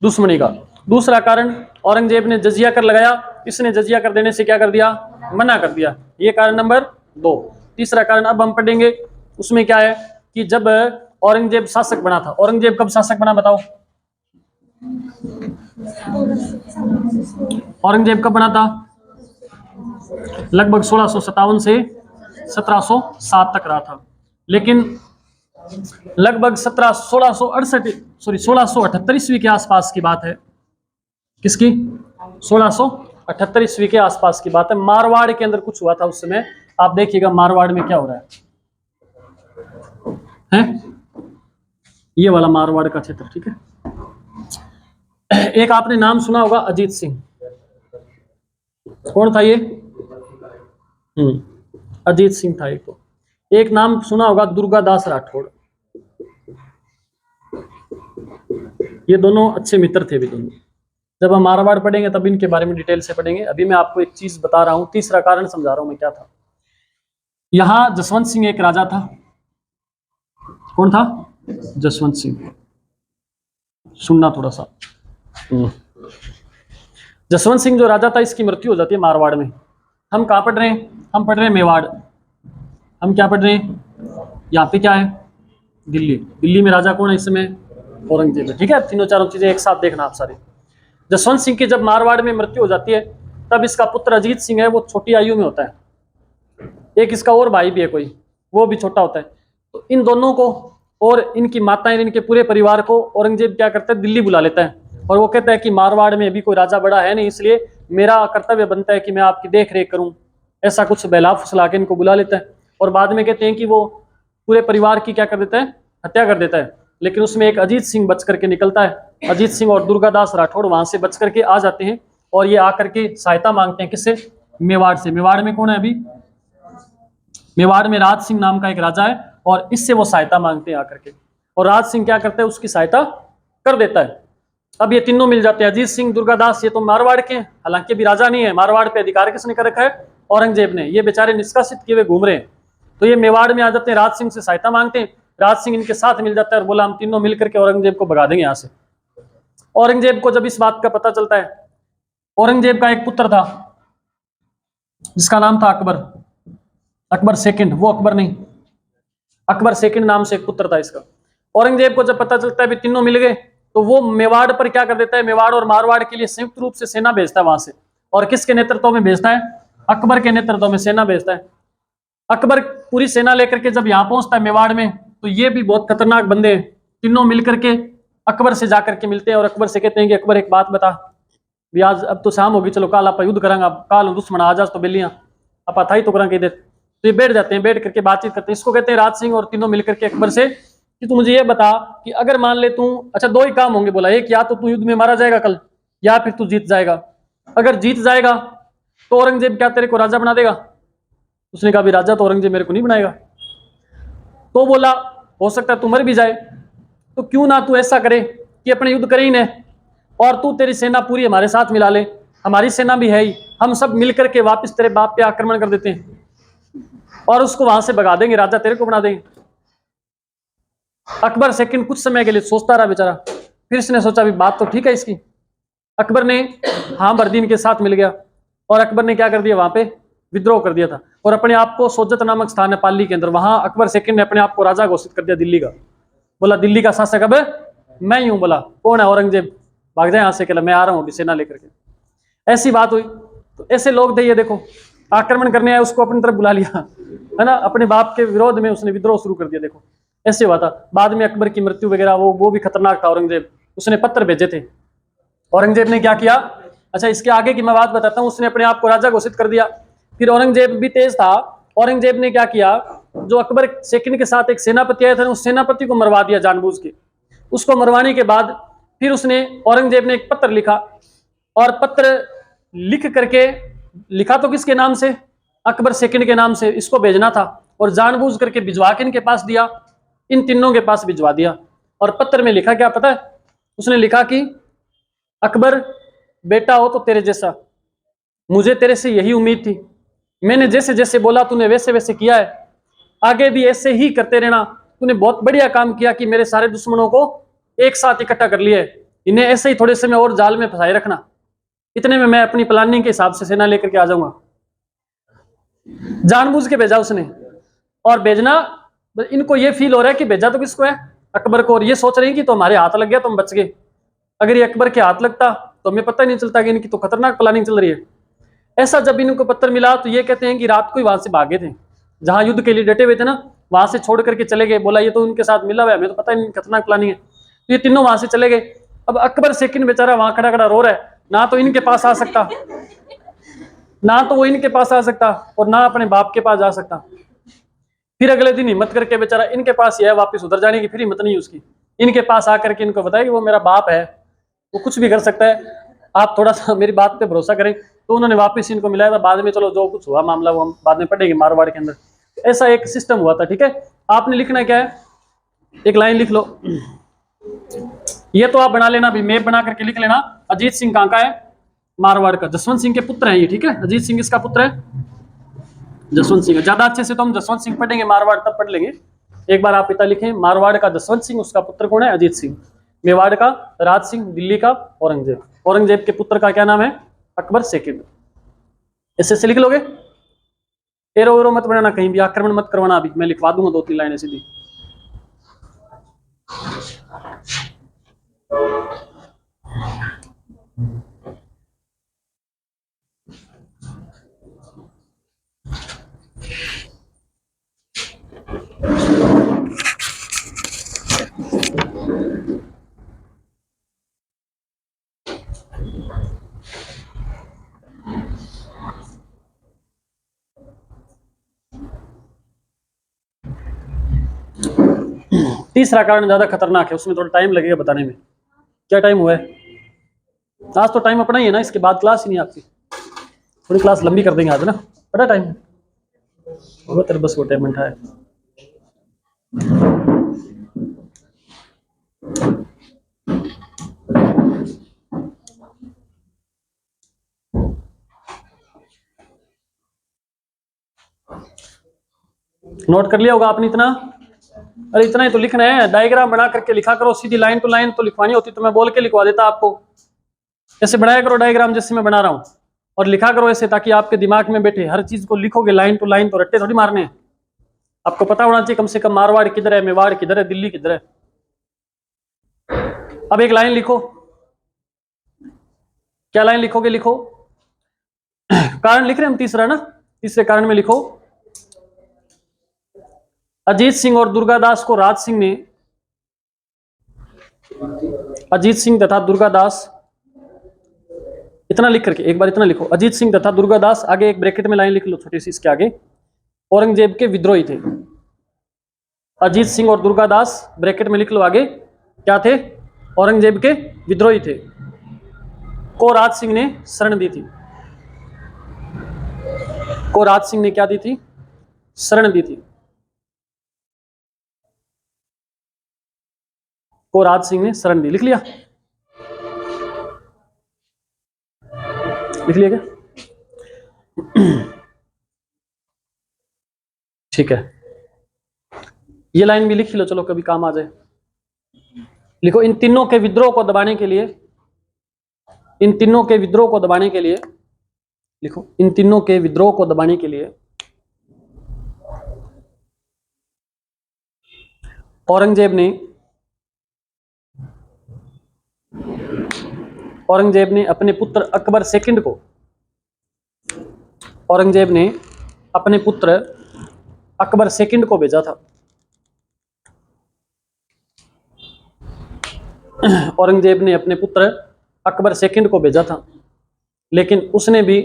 दुश्मनी का। दूसरा कारण, औरंगजेब ने जजिया कर लगाया, इसने जजिया कर देने से क्या कर दिया? मना कर दिया, ये कारण नंबर 2। तीसरा कारण अब हम पढ़ेंगे, उसमें क्या है कि जब औरंगजेब शासक बना था, औरंगजेब कब शासक बना बताओ? औरंगजेब कब बना था? लगभग 1657 से 1707 तक रहा था, लेकिन लगभग 1678 ईस्वी के आसपास की बात है। किसकी? 1678 ईस्वी के आसपास की बात है। मारवाड़ के अंदर कुछ हुआ था उस समय, आप देखिएगा मारवाड़ में क्या हो रहा है? ये वाला मारवाड़ का क्षेत्र, ठीक है। एक आपने नाम सुना होगा अजीत सिंह, कौन था ये? अजीत सिंह था एक। तो एक नाम सुना होगा दुर्गादास राठौड़, ये दोनों अच्छे मित्र थे भी दोनों। जब हम मारवाड़ पढ़ेंगे तब इनके बारे में डिटेल से पढ़ेंगे। अभी मैं आपको एक चीज बता रहा हूं, तीसरा कारण समझा रहा हूं मैं क्या था। यहां जसवंत सिंह एक राजा था, कौन था? जसवंत सिंह। सुनना थोड़ा सा, जसवंत सिंह जो राजा था इसकी मृत्यु हो जाती है मारवाड़ में। हम कहाँ पढ़ रहे हैं? हम पढ़ रहे हैं मेवाड़। हम क्या पढ़ रहे हैं? यहाँ पे क्या है? दिल्ली। दिल्ली में राजा कौन है इस समय? औरंगजेब है, ठीक है। तीनों चारों चीजें एक साथ देखना आप सारे। जसवंत सिंह की जब मारवाड़ में मृत्यु हो जाती है तब इसका पुत्र अजीत सिंह है, वो छोटी आयु में होता है। एक इसका और भाई भी है कोई, वो भी छोटा होता है। तो इन दोनों को और इनकी माताएं, इनके पूरे परिवार को औरंगजेब क्या करता है? दिल्ली बुला लेता है, और वो कहता है कि मारवाड़ में अभी कोई राजा बड़ा है नहीं, इसलिए मेरा कर्तव्य बनता है कि मैं आपकी देख रेख करूं। ऐसा कुछ बहला फुसला के इनको बुला लेता है, और बाद में कहते हैं कि वो पूरे परिवार की क्या कर देता है? हत्या कर देता है। लेकिन उसमें एक अजीत सिंह बच करके निकलता है। अजीत सिंह और दुर्गादास राठौड़ वहां से बच करके आ जाते हैं, और ये आकर के सहायता मांगते हैं। किससे? मेवाड़ से। मेवाड़ में कौन है अभी? मेवाड़ में राज सिंह नाम का एक राजा है, और इससे वो सहायता मांगते हैं आकर के, और राज सिंह क्या करता है? उसकी सहायता कर देता है। अब ये तीनों मिल जाते हैं, अजीत सिंह, दुर्गादास, ये तो मारवाड़ के हैं, हालांकि अभी राजा नहीं है। मारवाड़ पे अधिकार किसने कर रखा है? औरंगजेब ने। ये बेचारे निष्कासित किए हुए घूम रहे हैं। तो ये मेवाड़ में आ जाते हैं, राज सिंह से सहायता मांगते हैं। राज सिंह इनके साथ मिल जाता है और बोला हम तीनों मिलकर के औरंगजेब को भगा देंगे यहाँ से। औरंगजेब को जब इस बात का पता चलता है, औरंगजेब का एक पुत्र था, जिसका नाम था अकबर, अकबर सेकंड, वो अकबर नहीं, अकबर सेकंड नाम से एक पुत्र था इसका। औरंगजेब को जब पता चलता है भी तीनों मिल गए, तो वो मेवाड़ पर क्या कर देता है, मेवाड़ और मारवाड़ के लिए संयुक्त रूप से सेना भेजता है वहां से। और किसके नेतृत्व में भेजता है, अकबर के नेतृत्व में सेना भेजता है। अकबर पूरी सेना लेकर के जब यहाँ पहुंचता है मेवाड़ में, तो ये भी बहुत खतरनाक बंदे हैं, तीनों मिलकर के अकबर से जाकर के मिलते हैं और अकबर से कहते हैं कि अकबर एक बात बता, भी आज अब तो शाम होगी, चलो कल आप युद्ध करांगा, काल दुश्मन आ जा तो बेलियां आप था ही तो करांगे इधर। तो ये बैठ जाते हैं, बैठ करके बातचीत करते हैं। इसको कहते हैं राज सिंह, और तीनों मिलकर के अकबर से कि तू मुझे ये बता कि अगर मान ले तू, अच्छा दो ही काम होंगे, बोला एक, या तो तू युद्ध में मारा जाएगा कल, या फिर तू जीत जाएगा। अगर जीत जाएगा तो औरंगजेब क्या तेरे को राजा बना देगा? उसने कहा भी राजा तो औरंगजेब मेरे को नहीं बनाएगा। तो बोला हो सकता है तू मर भी जाए, तो क्यों ना तू ऐसा करे कि अपने युद्ध करे ही न, और तू तेरी सेना पूरी हमारे साथ मिला ले, हमारी सेना भी है ही, हम सब मिलकर के वापस तेरे बाप पे आक्रमण कर देते हैं और उसको वहां से भगा देंगे, राजा तेरे को बना देंगे। अकबर सेकंड कुछ समय के लिए सोचता रहा बेचारा, फिर इसने सोचा भी बात तो ठीक है इसकी। अकबर ने हाँ बरदीन के साथ मिल गया और अकबर ने क्या कर दिया, वहां पे विद्रोह कर दिया था और अपने आप को सोजत नामक स्थान है पाली के अंदर, वहां अकबर सेकंड ने अपने आप को राजा घोषित कर दिया दिल्ली का। बोला दिल्ली का शासक अब मैं ही हूं। बोला कौन है? औरंगजेब, भाग जाए यहां से, कहला मैं आ रहा हूं अभी सेना लेकर के। ऐसी बात हुई। तो ऐसे लोग थे ये, देखो आक्रमण करने आए, उसको अपनी तरफ बुला लिया, है ना, अपने बाप के विरोध में उसने विद्रोह शुरू कर दिया। देखो ऐसे हुआ था। बाद में अकबर की मृत्यु वगैरह वो भी खतरनाक था। औरंगजेब उसने पत्र भेजे थे। औरंगजेब ने क्या किया, अच्छा इसके आगे की मैं बात बताता हूँ। उसने अपने आप को राजा घोषित कर दिया। फिर औरंगजेब भी तेज था। औरंगजेब ने क्या किया, जो अकबर सेकंड के साथ एक सेनापति आया था, उस सेनापति को मरवा दिया जानबूझ के। उसको मरवाने के बाद फिर उसने, औरंगजेब ने एक पत्र लिखा, और पत्र लिख करके, लिखा तो किसके नाम से, अकबर सेकंड के नाम से, इसको भेजना था, और जानबूझ करके भिजवा के इनके पास दिया, इन तीनों के पास भिजवा दिया। और पत्र में लिखा क्या पता है? उसने लिखा कि अकबर बेटा हो तो तेरे जैसा, मुझे तेरे से यही उम्मीद थी, मैंने जैसे जैसे बोला तूने वैसे वैसे किया है, आगे भी ऐसे ही करते रहना। तूने बहुत बढ़िया काम किया कि मेरे सारे दुश्मनों को एक साथ इकट्ठा कर लिया है, इन्हें ऐसे ही थोड़े समय और जाल में फंसाए रखना, इतने में मैं अपनी प्लानिंग के हिसाब से सेना लेकर के आ जाऊंगा। जानबूझ के भेजा उसने। और भेजना, इनको ये फील हो रहा है कि भेजा तो किसको है, अकबर को, और ये सोच रहे हैं कि तो हमारे हाथ लग गया तो हम बच गए। अगर ये अकबर के हाथ लगता तो हमें पता ही नहीं चलता कि इनकी तो खतरनाक प्लानिंग चल रही है। ऐसा जब इनको पत्र मिला तो ये कहते हैं कि रात को ही वहां से भागे थे, जहां युद्ध के लिए डटे हुए थे ना, वहां से छोड़ करके चले गए। बोला ये तो उनके साथ मिला हुआ है, हमें तो पता ही नहीं खतरनाक प्लानिंग है। तो ये तीनों वहां से चले गए। अब अकबर सेकंड बेचारा वहां खड़ा खड़ा रो रहा है, ना तो इनके पास आ सकता, ना तो वो इनके पास आ सकता, और ना अपने बाप के पास जा सकता। फिर अगले दिन हिम्मत करके बेचारा इनके पास ही है, वापस उधर जाने की फिर हिम्मत नहीं उसकी। इनके पास आकर के इनको बताया कि वो मेरा बाप है, वो कुछ भी कर सकता है, आप थोड़ा सा मेरी बात पे भरोसा करें। तो उन्होंने वापस इनको मिलाया था। बाद में चलो जो कुछ हुआ मामला वो हम बाद में पढ़ेंगे मारवाड़ के अंदर। ऐसा एक सिस्टम हुआ था। ठीक है, आपने लिखना क्या है, एक लाइन लिख लो, ये तो आप बना लेना, भी मैप बना करके लिख लेना। अजीत सिंह कहाँ का है, मारवाड़ का, जसवंत सिंह के पुत्र हैं ये। ठीक है, अजीत सिंह इसका पुत्र है, जसवंत सिंह। ज्यादा अच्छे से तो हम जसवंत सिंह पढ़ेंगे, मारवाड़ तब पढ़ लेंगे। एक बार आप पिता लिखें, मारवाड़ का जसवंत सिंह, उसका पुत्र कौन है, अजीत सिंह। मेवाड़ का राज सिंह, दिल्ली का औरंगजेब। औरंगजेब के पुत्र का क्या नाम है, अकबर सेकंड। ऐसे से लिख लोगे, एरो एरो मत बनाना, कहीं भी आक्रमण मत करवाना। अभी मैं लिखवा दूंगा 2-3 लाइनें सीधी। तीसरा कारण ज्यादा खतरनाक है, उसमें थोड़ा टाइम लगेगा बताने में। क्या टाइम हुआ है? आज तो टाइम अपना ही है ना, इसके बाद क्लास ही नहीं आपकी, थोड़ी क्लास लंबी कर देंगे आज ना। बड़ा टाइम होगा तेरे बस, वो टाइम मिनट है। नोट कर लिया होगा आपने इतना? अरे इतना ही तो लिखना है, डायग्राम बना करके लिखा करो, सीधी लाइन टू लाइन तो लिखवानी होती तो मैं बोल के लिखवा देता आपको। ऐसे बनाया करो डायग्राम जैसे मैं बना रहा हूं। और लिखा करो ऐसे, ताकि आपके दिमाग में बैठे। हर चीज को लिखोगे लाइन टू लाइन तो रट्टे थोड़ी मारने हैं। आपको पता होना चाहिए कम से कम मारवाड़ किधर है, मेवाड़ किधर है, दिल्ली किधर है। अब एक लाइन लिखो। क्या लाइन लिखोगे? लिखो कारण लिख रहे हैं हम तीसरा ना, तीसरे कारण में लिखो, अजीत सिंह और दुर्गादास को राज सिंह ने, अजीत सिंह तथा दुर्गादास, इतना लिख करके एक बार इतना लिखो, अजीत सिंह तथा दुर्गादास, आगे एक ब्रैकेट में लाइन लिख लो छोटी सी इसके आगे, औरंगजेब के विद्रोही थे। अजीत सिंह और दुर्गादास ब्रैकेट में लिख लो आगे, क्या थे? औरंगजेब के विद्रोही थे। को राज सिंह ने शरण दी थी। को राज सिंह ने क्या दी थी? शरण दी थी। को राज सिंह ने शरण दी। लिख लिया? लिख लिया क्या? ठीक है, ये लाइन भी लिख लो, चलो कभी काम आ जाए। लिखो, इन तीनों के विद्रोह को दबाने के लिए, इन तीनों के विद्रोह को दबाने के लिए, लिखो, इन तीनों के विद्रोह को दबाने के लिए औरंगजेब ने अपने पुत्र अकबर सेकंड को, औरंगजेब ने अपने पुत्र अकबर सेकंड को भेजा था। औरंगजेब ने अपने पुत्र अकबर सेकंड को भेजा था, लेकिन उसने भी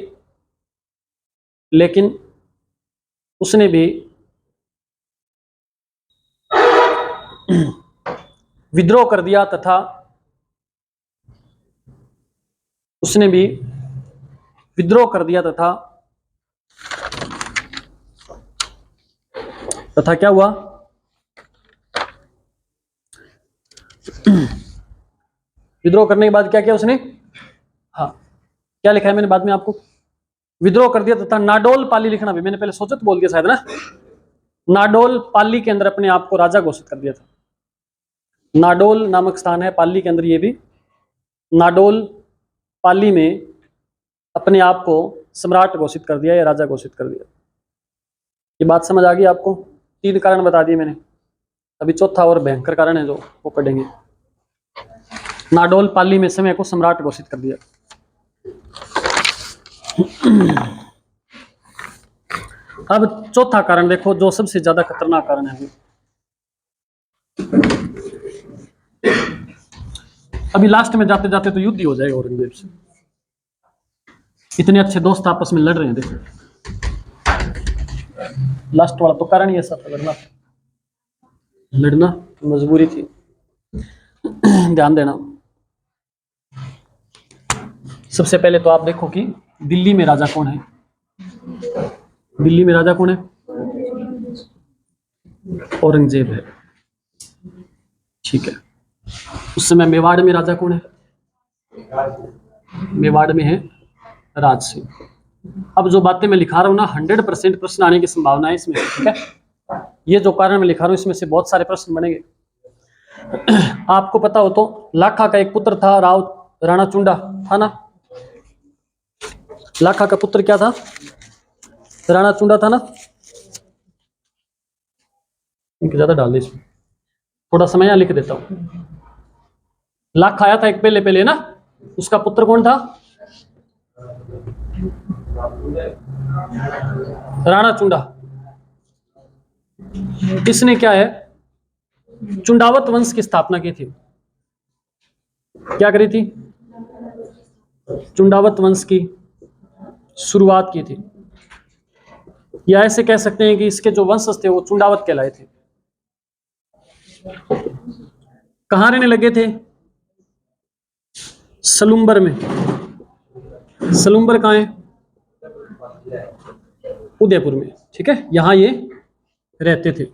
विद्रोह कर दिया तथा क्या हुआ? विद्रोह करने के बाद क्या किया उसने? हाँ, क्या लिखा है मैंने बाद में आपको? विद्रोह कर दिया तथा नाडोल पाली, लिखना भी मैंने पहले सोचा तो बोल दिया शायद ना, नाडोल पाली के अंदर अपने आप को राजा घोषित कर दिया था। नाडोल नामक स्थान है पाली के अंदर, ये भी नाडोल पाली में अपने आप को सम्राट घोषित कर दिया या राजा घोषित कर दिया। ये बात समझ आ गई आपको? 3 कारण बता दिए मैंने, अभी चौथा और भयंकर कारण है जो वो पढ़ेंगे। नाडोल पाली में समय को सम्राट घोषित कर दिया। अब चौथा कारण देखो, जो सबसे ज्यादा खतरनाक कारण है। अभी लास्ट में जाते जाते तो युद्ध ही हो जाएगा औरंगजेब से, इतने अच्छे दोस्त आपस में लड़ रहे हैं। देखो लास्ट वाला तो कारण ही ऐसा था, लड़ना मजबूरी थी। ध्यान देना, सबसे पहले तो आप देखो कि दिल्ली में राजा कौन है? दिल्ली में राजा कौन है? औरंगजेब है, ठीक है। उस समय मेवाड़ में राजा कौन है? मेवाड़ में है राज सिंह। अब जो बातें मैं लिखा रहा हूं ना, 100% प्रश्न आने की संभावना है इसमें, ठीक है। ये जो कारण मैं लिखा रहा हूं इसमें से बहुत सारे प्रश्न बनेंगे। आपको पता हो तो लाखा का एक पुत्र था, राणा चुंडा था ना? लाखा का पुत्र क्या था? राणा चुंडा था ना? ज्यादा डाल दे इसमें, थोड़ा समय यहां लिख देता हूं। लाखा आया था एक पहले ना, उसका पुत्र कौन था? राणा चुंडा। इसने क्या है, चुंडावत वंश की स्थापना की थी। क्या करी थी? चुंडावत वंश की शुरुआत की थी, या ऐसे कह सकते हैं कि इसके जो वंशज थे वो चुंडावत कहलाए थे। कहां रहने लगे थे? सलुम्बर में। सलुम्बर कहां है? उदयपुर में, ठीक है। यहां ये रहते थे।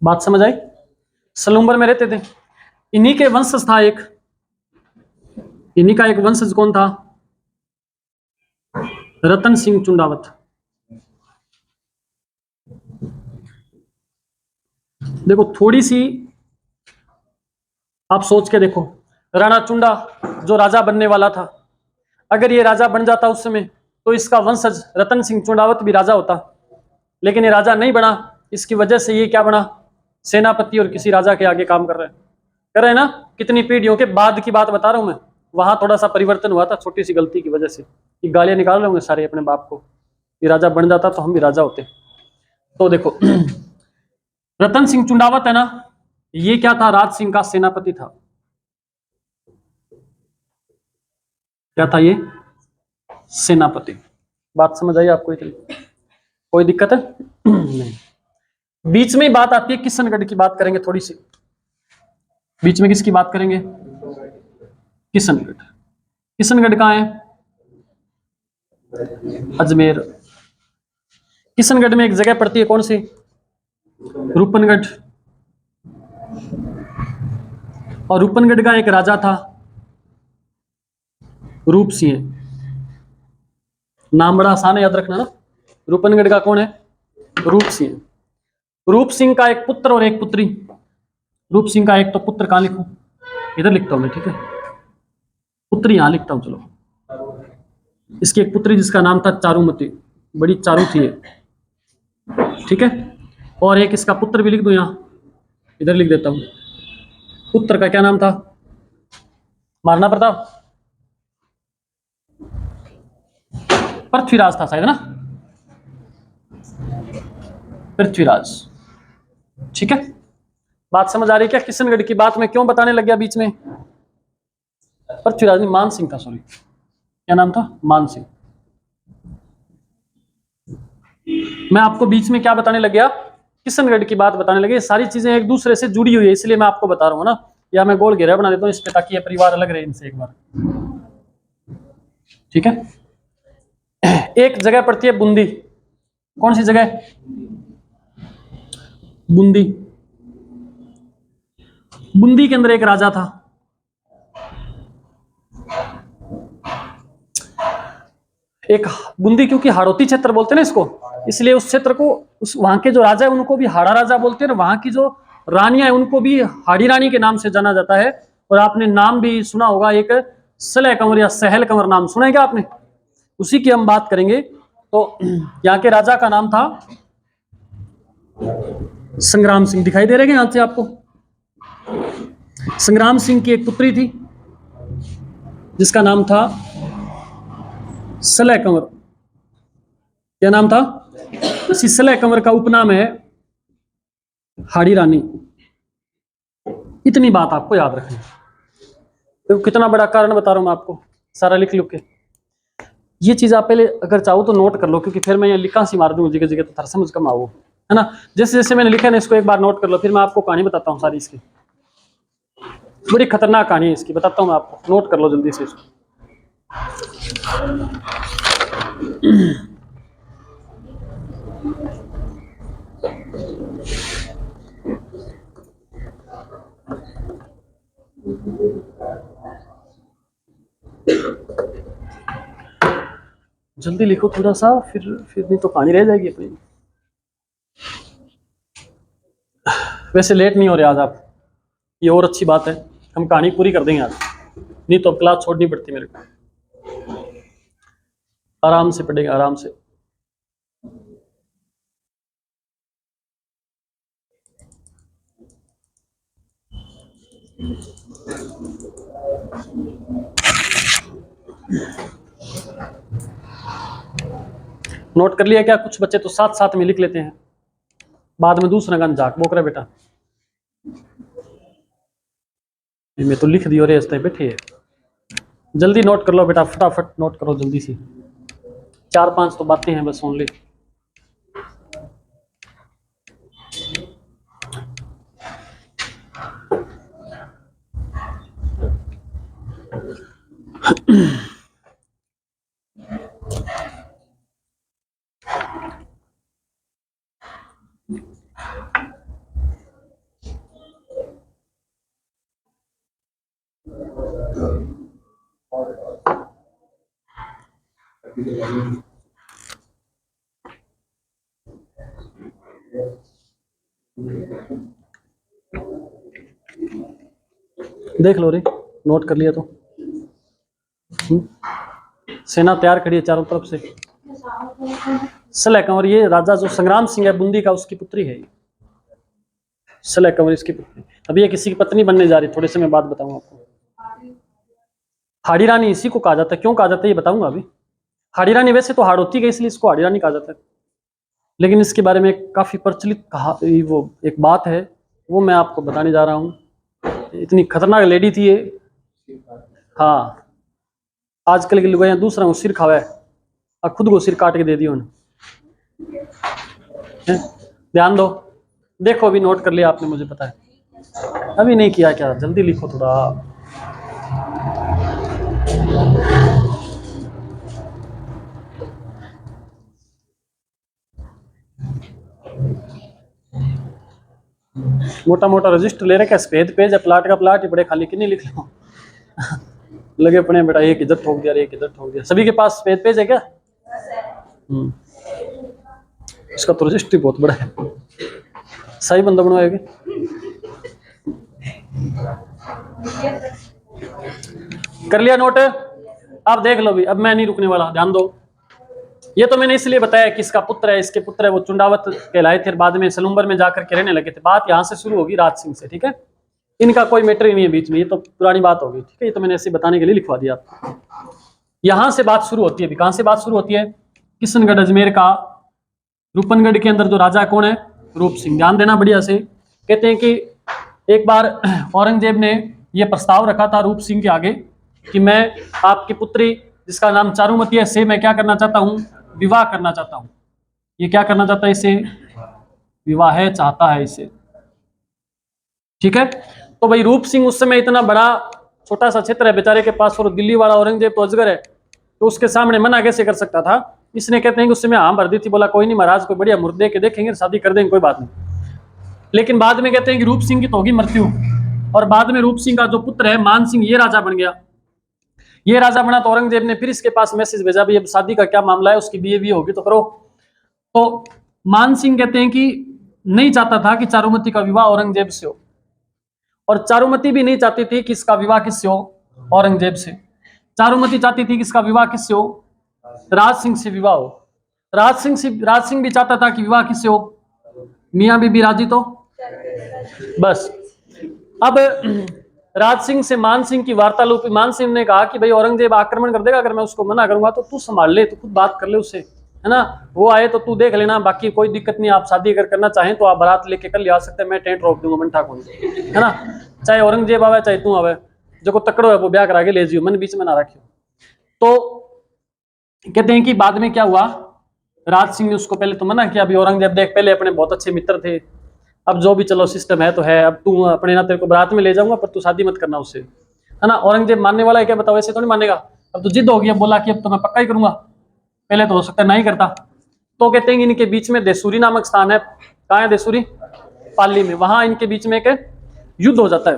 बात समझ आई? सलुम्बर में रहते थे। इन्हीं के वंशज था एक, इन्हीं का एक वंशज कौन था? रतन सिंह चुंडावत। देखो थोड़ी सी आप सोच के देखो, राणा चुंडा जो राजा बनने वाला था, अगर ये राजा बन जाता उस समय तो इसका वंशज रतन सिंह चुंडावत भी राजा होता, लेकिन ये राजा नहीं बना। इसकी वजह से ये क्या बना, सेनापति और किसी राजा के आगे काम कर रहे हैं ना। कितनी पीढ़ियों के बाद की बात बता रहा हूं मैं, वहां थोड़ा सा परिवर्तन हुआ था छोटी सी गलती की वजह से। ये गालियां निकाल रहे होंगे सारे अपने बाप को, ये राजा बन जाता तो हम भी राजा होते। तो देखो रतन सिंह चुंडावत है ना, ये क्या था, राज सिंह का सेनापति था। क्या था ये, सेनापति। बात समझ आई आपको इतनी, कोई दिक्कत है? नहीं। बीच में ही बात आती है किशनगढ़ की, बात करेंगे थोड़ी सी। बीच में किसकी बात करेंगे, किशनगढ़। किशनगढ़ कहाँ है, अजमेर। किशनगढ़ में एक जगह पड़ती है, कौन सी, रूपनगढ़। और रूपनगढ़ का एक राजा था रूप सिंह, नाम बड़ा आसान है याद रखना ना। रूपनगढ़ का कौन है, रूप सिंह। रूप सिंह का एक पुत्र और एक पुत्री। रूप सिंह का एक तो पुत्र कहां लिखूं, इधर लिखता हूं मैं, ठीक है। पुत्री यहां लिखता हूं, चलो। इसकी एक पुत्री जिसका नाम था चारुमती, बड़ी चारू थी ये, ठीक है। और एक इसका पुत्र भी लिख दूं, यहां इधर लिख देता हूं। पुत्र का क्या नाम था, महाराणा प्रताप, पृथ्वीराज था शायद ना, पृथ्वीराज, ठीक है। बात समझ आ रही है क्या? किशनगढ़ की बात मैं क्यों बताने लग गया बीच में, पृथ्वीराज नहीं, मान सिंह था, सॉरी, क्या नाम था, मान सिंह। मैं आपको बीच में क्या बताने लग गया, किशनगढ़ की बात बताने लगे। सारी चीजें एक दूसरे से जुड़ी हुई है, इसलिए मैं आपको बता रहा हूँ ना, या मैं गोल घेरा बना देता हूँ इस पे ताकि ये परिवार अलग रहे इनसे एक बार, ठीक है। एक जगह पड़ती है बूंदी, कौन सी जगह, बूंदी। बूंदी के अंदर एक राजा था, एक बूंदी, क्योंकि हाड़ौती क्षेत्र बोलते हैं ना इसको, इसलिए उस क्षेत्र को, उस वहां के जो राजा है उनको भी हाड़ा राजा बोलते हैं, वहां की जो रानियां है उनको भी हाड़ी रानी के नाम से जाना जाता है। और आपने नाम भी सुना होगा, एक सलह कंवर या सहल कंवर, नाम सुना है क्या आपने? उसी की हम बात करेंगे। तो यहाँ के राजा का नाम था संग्राम सिंह, दिखाई दे रहे हैं यहां से आपको। संग्राम सिंह की एक पुत्री थी जिसका नाम था सलह कंवर। क्या नाम था? इसी सलह कंवर का उपनाम है हाड़ी रानी। इतनी बात आपको याद रखनी। तो कितना बड़ा कारण बता रहा हूं मैं आपको, सारा लिख लो के। ये चीज आप पहले अगर चाहो तो नोट कर लो, क्योंकि फिर मैं ये लिखा सी मार दूंगा जगह जगह, तो थोड़ा समझ कम आओ, है ना। जैसे जैसे मैंने लिखा है ना, इसको एक बार नोट कर लो, फिर मैं आपको कहानी बताता हूँ सारी इसकी। बड़ी खतरनाक कहानी है इसकी, बताता हूँ मैं आपको, नोट कर लो जल्दी से इसको। जल्दी लिखो थोड़ा सा, फिर नहीं तो कहानी रह जाएगी अपनी। वैसे लेट नहीं हो रहे आज आप, ये और अच्छी बात है, हम कहानी पूरी कर देंगे आज, नहीं तो अब क्लास छोड़नी पड़ती मेरे को। आराम से पढ़ेगा, आराम से। नोट कर लिया क्या? कुछ बच्चे तो साथ साथ में लिख लेते हैं, बाद में दूसरा गान झाक बोक रहा बेटा। मैं तो लिख दियो रे, हंसते बैठे है। जल्दी नोट कर लो बेटा, फटाफट नोट करो जल्दी से। 4-5 तो बातें हैं बस ओनली। देख लो रे, नोट कर लिया तो। सेना तैयार खड़ी है चारों तरफ से। सलह कंवर, ये राजा जो संग्राम सिंह है बूंदी का, उसकी पुत्री है। सलह कंवर इसकी पुत्री। अभी ये किसी की पत्नी बनने जा रही, थोड़े समय बाद बताऊंगा आपको। हाड़ी रानी इसी को कहा जाता है। क्यों कहा जाता है ये बताऊंगा अभी। हाड़ी रानी वैसे तो हाड़ोती है, इसलिए इसको हाड़ी रानी कहा जाता है, लेकिन इसके बारे में काफी प्रचलित कहा वो एक बात है, वो मैं आपको बताने जा रहा हूँ। इतनी खतरनाक लेडी थी ये। हाँ, आजकल की लुगाइयां दूसरा को सिर खावा है और खुद को सिर काट के दे दिया उन्हें। ध्यान दो, देखो अभी नोट कर लिया आपने, मुझे पता है। अभी नहीं किया क्या, जल्दी लिखो थोड़ा। मोटा मोटा रजिस्टर ले रखा है, सफेद पेज है, प्लाट का प्लाट ही बड़े खाली कि नहीं लिख लो। लगे पड़े बेटा, एक इधर ठोक दिया, एक इधर ठोक दिया। सभी के पास सफेद पेज है क्या? इसका तो रजिस्टर बहुत बड़ा है, सही बंदा बनवाएगा। कर लिया नोट? अब देख लो भी, अब मैं नहीं रुकने वाला, ध्यान दो। ये तो मैंने इसलिए बताया कि इसका पुत्र है, इसके पुत्र है वो चुंडावत कहलाए थे, बाद में सलूम्बर में जाकर के रहने लगे थे। बात यहाँ से शुरू होगी राज सिंह से, ठीक है। इनका कोई मैटर ही नहीं है बीच में, ये तो पुरानी बात होगी, ठीक है। ये तो मैंने ऐसे बताने के लिए लिखवा दिया आपको। यहाँ से बात शुरू होती है। अभी कहाँ से बात शुरू होती है? किशनगढ़ अजमेर का रूपनगढ़ के अंदर जो राजा कौन है? रूप सिंह। ध्यान देना बढ़िया से। कहते हैं कि एक बार औरंगजेब ने यह प्रस्ताव रखा था रूप सिंह के आगे कि मैं आपकी पुत्री जिसका नाम चारुमती है से मैं क्या करना चाहता हूँ? विवाह करना चाहता हूँ। ये क्या करना चाहता है? इसे विवाह चाहता है इसे, ठीक है। तो भाई रूप सिंह उस समय इतना बड़ा, छोटा सा क्षेत्र है बेचारे के पास, और दिल्ली वाला औरंगजेब तो अजगर है, तो उसके सामने मना कैसे कर सकता था? इसने कहते हैं कि उस समय हाँ भर दी थी, बोला कोई नहीं महाराज, कोई बढ़िया मुर्दे के देखेंगे, शादी कर देंगे, कोई बात नहीं। लेकिन बाद में कहते हैं कि रूप सिंह की तो होगी मृत्यु, और बाद में रूप सिंह का जो पुत्र है मान सिंह, ये राजा बन गया। ये राजा बना तो औरंगजेब ने फिर इसके पास मैसेज भेजा, भाई अब शादी का क्या मामला है, उसकी बीए होगी तो करो। तो मान सिंह कहते हैं कि नहीं चाहता था कि चारुमती का विवाह औरंगजेब से हो, और चारुमती भी नहीं चाहती थी कि इसका विवाह किससे हो? औरंगजेब से। चारुमती चाहती थी कि इसका विवाह किससे हो? राज सिंह से विवाह हो। राज सिंह भी चाहता था कि विवाह किससे हो? मियां बीबी राजी तो बस। अब राज सिंह से मान सिंह की वार्तालाप, मान सिंह ने कहा कि भाई औरंगजेब आक्रमण कर देगा, अगर मैं उसको मना करूंगा तो तू संभाल ले, तू खुद बात कर ले उससे, है ना। वो आए तो तू देख लेना, बाकी कोई दिक्कत नहीं। आप शादी अगर करना चाहें तो आप बारात लेके कल आ सकते हैं, मैं टेंट रोक दूंगा, मन ठाकुर, है ना। चाहे औरंगजेब आवे चाहे तू आवे, जो को तकड़ो है वो ब्याह करा के ले जियो, मन बीच में ना रखियो। तो कहते हैं कि बाद में क्या हुआ, राज सिंह ने उसको पहले तो मना किया। अभी औरंगजेब देख, पहले अपने बहुत अच्छे मित्र थे, अब जो भी चलो सिस्टम है तो है, अब तू अपने ना तेरे को बारात में ले जाऊंगा पर तू शादी मत करना उससे, है ना। औरंगजेब मानने वाला है क्या? बताओ, ऐसे तो नहीं मानेगा। अब तो जिद हो गई, अब बोला कि अब तो मैं पक्का ही करूंगा, पहले तो हो सकता है नहीं करता। तो कहते हैं कि इनके बीच में देसूरी नामक स्थान है। कहाँ है देसूरी? पाली में। वहां इनके बीच में एक युद्ध हो जाता है।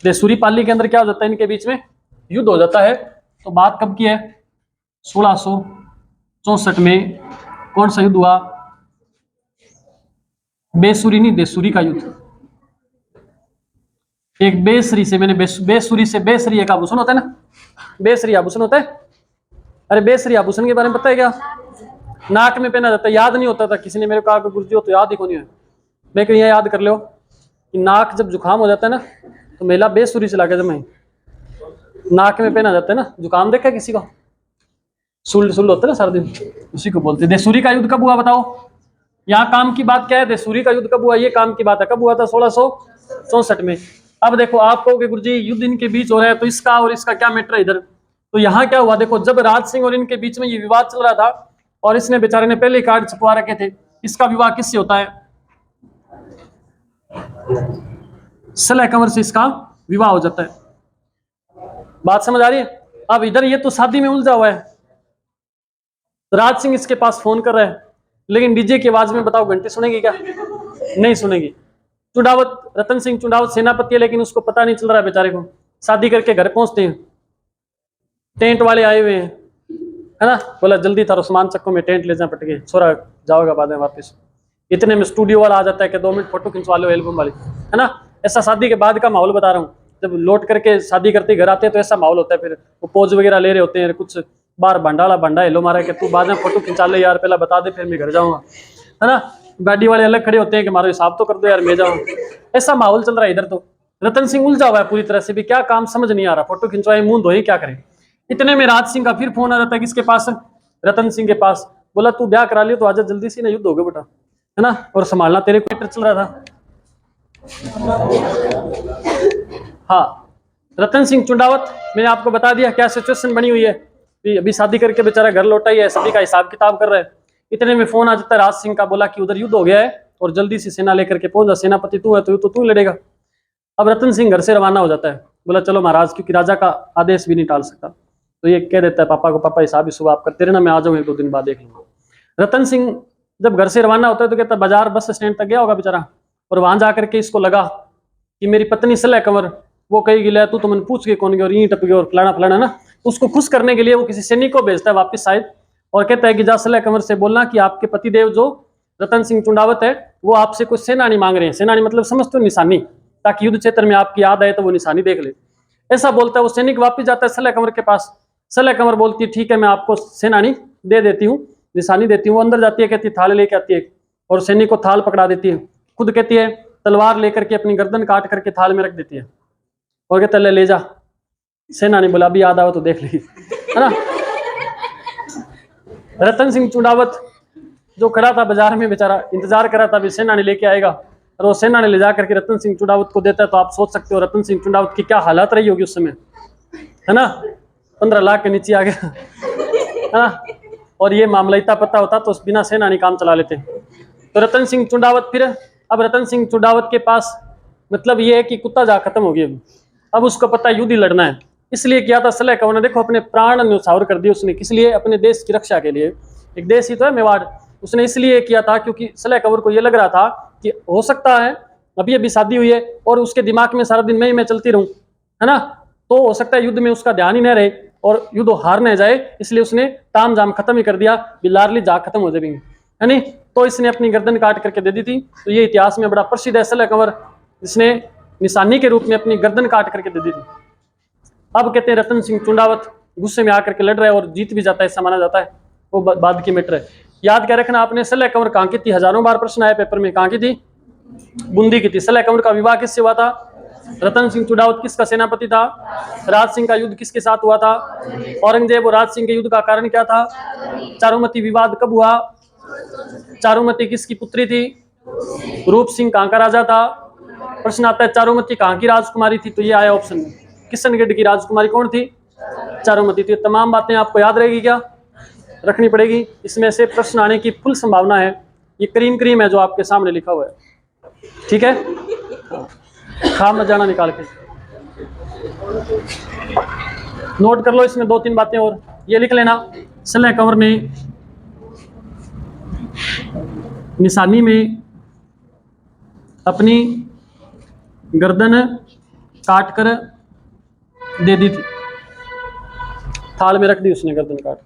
देसूरी पाली के अंदर क्या हो जाता है? इनके बीच में युद्ध हो जाता है। तो बात कब की है? 1664 में। कौन सा युद्ध हुआ? बेसुरी नहीं, देसूरी का युद्ध। एक बेसरी से, मैंने बेसुरी से बेसरी एक आभूषण होता है ना, बेसरी आभूषण होता है। अरे बेसरी आभूषण के बारे में पता है क्या? नाक में पहना जाता है, याद नहीं होता था। किसी ने मेरे को कहा कि गुरुजी हो तो याद ही को नहीं है। मैं कहीं याद कर लो कि नाक जब जुकाम हो जाता है ना तो मेला बेसुरी से लाके जब नाक में पहना जाता है ना। जुकाम देखा किसी को? सुल होता है ना सारा दिन, उसी को बोलते हैं। देसूरी का युद्ध कब हुआ बताओ? यहाँ काम की बात क्या है? देसूरी का युद्ध कब हुआ, ये काम की बात है। कब हुआ था? 1664 में। अब देखो, आप कहोगे गुरुजी युद्ध इनके बीच हो रहा है तो इसका और इसका क्या मैटर है इधर? तो यहाँ क्या हुआ देखो, जब राज सिंह और इनके बीच में ये विवाद चल रहा था और इसने बेचारे ने पहले कार्ड छपवा रखे थे, इसका विवाह किससे होता है? सलह कंवर से इसका विवाह हो जाता है। बात समझ आ रही है? अब इधर ये तो शादी में उलझा हुआ है, राज सिंह इसके पास फोन कर रहा है, लेकिन डीजे की आवाज में बताओ घंटी सुनेगी क्या? नहीं सुनेगी। चुंडावत, रतन सिंह चुंडावत सेनापति है, लेकिन उसको पता नहीं चल रहा है बेचारे को। शादी करके घर पहुंचते हैं, टेंट वाले आए हुए हैं, है ना। बोला जल्दी थारो सामान चक्को में टेंट ले जा पट के, छोरा जाओगा बाद में वापस। इतने में स्टूडियो वाला आ जाता है कि 2 मिनट फोटो खिंचवा लो एल्बम वाली, है ना। ऐसा शादी के बाद का माहौल बता रहा हूँ। जब लौट करके शादी करते घर आते हैं तो ऐसा माहौल होता है, फिर वो पोज वगैरह ले रहे होते हैं, कुछ बाहर भंडाला भंडा हेलो मारा कि तू बाद में फोटो खिंचा ले यार, पहला बता दे फिर मैं घर जाऊंगा, है ना। गाड़ी वाले अलग खड़े होते हैं कि मारो हिसाब तो कर दो यार मैं जाऊँ। ऐसा माहौल चल रहा है इधर। तो रतन सिंह उलझा हुआ है पूरी तरह से, भी क्या काम समझ नहीं आ रहा, फोटो खिंचवाए मुंह धोए क्या करे। इतने में राज सिंह का फिर फोन आ जाता है, किसके पास, रतन सिंह के पास। बोला तू ब्याह करा लियो तो आजा जल्दी से ना, युद्ध हो गया बेटा, है ना, और संभालना तेरे को चल रहा था। हाँ, रतन सिंह चुंडावत, मैंने आपको बता दिया क्या सिचुएशन बनी हुई है। अभी शादी करके बेचारा घर लौटा ही है, सभी का हिसाब किताब कर रहा है। इतने में फोन आ जाता है राज सिंह का, बोला कि उधर युद्ध हो गया है और जल्दी से सेना लेकर के पहुंच जा, सेनापति तू है तो तू लड़ेगा। अब रतन सिंह घर से रवाना हो जाता है, बोला चलो महाराज, क्योंकि राजा का आदेश भी नहीं टाल सकता। तो ये कह देता है पापा को, पापा हिसाब ही सुबह आप करते रहना, मैं आ जाऊंगा 1-2 दिन बाद देख लूंगा। रतन सिंह जब घर से रवाना होता है तो कहता है बाजार बस स्टैंड तक गया होगा बेचारा, और वहां जाकर के इसको लगा कि मेरी पत्नी सलह कंवर वो कही गिला तू तो मैंने पूछ के कौन गया और ईं टप गया और फलाना फलाना ना। उसको खुश करने के लिए वो किसी सैनिक को भेजता है वापस शायद, और कहता है कि जा सलह कंवर से बोलना कि आपके पतिदेव जो रतन सिंह चुंडावत है वो आपसे कुछ सेनानी मांग रहे हैं। सेनानी मतलब समझते हो निशानी, ताकि युद्ध क्षेत्र में आपकी याद आए तो वो निशानी देख ले। ऐसा बोलता है वो सैनिक, वापस जाता है सलह कंवर के पास। सलह कंवर बोलती है ठीक है मैं आपको सेनानी दे देती हूँ, निशानी देती हूँ। वो अंदर जाती है, कहती है थाल लेके आती है और सैनिक को थाल पकड़ा देती है। खुद कहती है तलवार लेकर के अपनी गर्दन काट करके थाल में रख देती है और कहता ले जा। सेनानी बोला अभी याद आवा तो देख ली, है ना। रतन सिंह चुंडावत जो खड़ा था बाजार में बेचारा, इंतजार कर रहा था अभी सेनानी लेके आएगा, और वो सेनानी ले जा करके रतन सिंह चुंडावत को देता है। तो आप सोच सकते हो रतन सिंह चुंडावत की क्या हालत रही होगी उस समय, है ना। 15 लाख के नीचे आ गया, है ना। और ये मामला इतना पता होता तो बिना सेनानी काम चला लेते। तो रतन सिंह चुंडावत फिर, अब रतन सिंह चुंडावत के पास मतलब ये है कि कुत्ता जा खत्म हो गया। अब उसको पता है युद्ध ही लड़ना है, इसलिए किया था सलह कंवर ने, देखो अपने प्राण न्यौछावर कर दिए उसने, किस लिए, अपने देश की रक्षा के लिए। एक देश ही तो है मेवाड़, उसने इसलिए किया था क्योंकि सलह कंवर को ये लग रहा था कि हो सकता है अभी अभी शादी हुई है और उसके दिमाग में सारा दिन मैं चलती रहूं, है ना, तो हो सकता है युद्ध में उसका ध्यान ही न रहे और युद्ध हार न जाए, इसलिए उसने ताम जाम खत्म ही कर दिया, बिलारली जा खत्म हो जाएंगे, है नहीं। तो इसने अपनी गर्दन काट करके दे दी थी। तो ये इतिहास में बड़ा प्रसिद्ध है सलह कंवर, जिसने निशानी के रूप में अपनी गर्दन काट करके दे दी थी। अब कहते हैं रतन सिंह चुंडावत गुस्से में आकर के लड़ रहा है और जीत भी जाता है, ऐसा माना जाता है, वो बाद की मैटर है। याद क्या रखना आपने, सलह कंवर कहाँ की थी, हजारों बार प्रश्न आया पेपर में, कहाँ की थी, बूंदी की थी। सलह कंवर का विवाह किससे हुआ था, रतन सिंह चुंडावत किसका सेनापति था, राज सिंह का युद्ध किसके साथ हुआ था, औरंगजेब और राज सिंह के युद्ध का कारण क्या था, चारुमती विवाद कब हुआ, चारुमती किसकी पुत्री थी, रूप सिंह कहाँ का राजा था। प्रश्न आता है चारुमती कहाँ की राजकुमारी थी, तो ये आया ऑप्शन में, किशनगढ़ की राजकुमारी कौन थी, चारुमती थी। तमाम बातें आपको याद रहेगी क्या, रखनी पड़ेगी, इसमें से प्रश्न आने की फुल संभावना है। ये क्रीम है जो आपके सामने लिखा हुआ है, ठीक है, खा मत जाना निकाल के, नोट कर लो इसमें 2-3 बातें और ये लिख लेना। सलह कंवर ने निशानी में अपनी गर्दन काट कर दे दी थी, थाल में रख दी उसने गर्दन काट।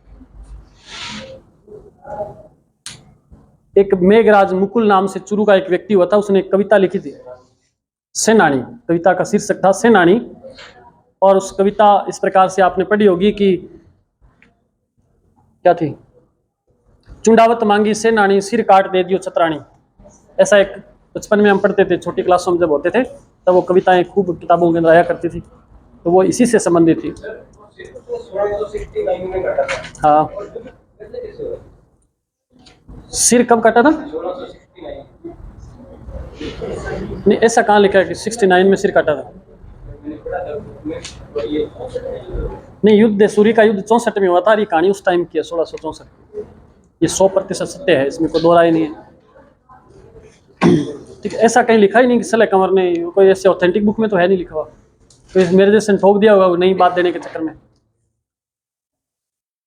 एक मेघराज मुकुल नाम से चुरू का एक व्यक्ति हुआ था, उसने एक कविता लिखी थी सेनानी, कविता का शीर्षक था सेनानी। और उस कविता इस प्रकार से आपने पढ़ी होगी कि क्या थी, चुंडावत मांगी सेनानी सिर काट दे दियो छतरानी। ऐसा एक बचपन में हम पढ़ते थे, छोटी क्लासों में जब होते थे तब वो कविताएं खूब किताबों के अंदर आया करती थी, तो वो इसी से संबंधित थी। हाँ, सिर कब काटा था, नहीं ऐसा कहाँ लिखा है कि 69 में सिर काटा था, नहीं युद्ध सूर्य का युद्ध 64 में हुआ था, ये कहानी उस टाइम की है 1664। ये 100% सत्य है, इसमें कोई दो राय नहीं है, ठीक है। ऐसा कहीं लिखा ही नहीं कि सलह कंवर ने, कोई ऐसे ऑथेंटिक बुक में तो है नहीं लिखा हुआ, तो मेरे जैसे ठोक दिया होगा नई बात देने के चक्कर में।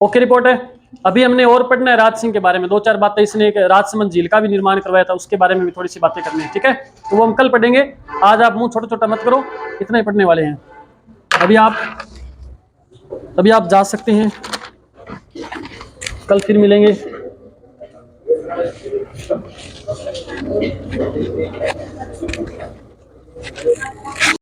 ओके रिपोर्ट है। अभी हमने और पढ़ना है राज सिंह के बारे में, 2-4 बातें। इसने एक राजसमंद झील का भी निर्माण करवाया था, उसके बारे में भी थोड़ी सी बातें करनी है, ठीक है, तो वो हम कल पढ़ेंगे। आज आप मुंह छोटा छोटा मत करो, इतना ही पढ़ने वाले हैं। अभी आप जा सकते हैं, कल फिर मिलेंगे।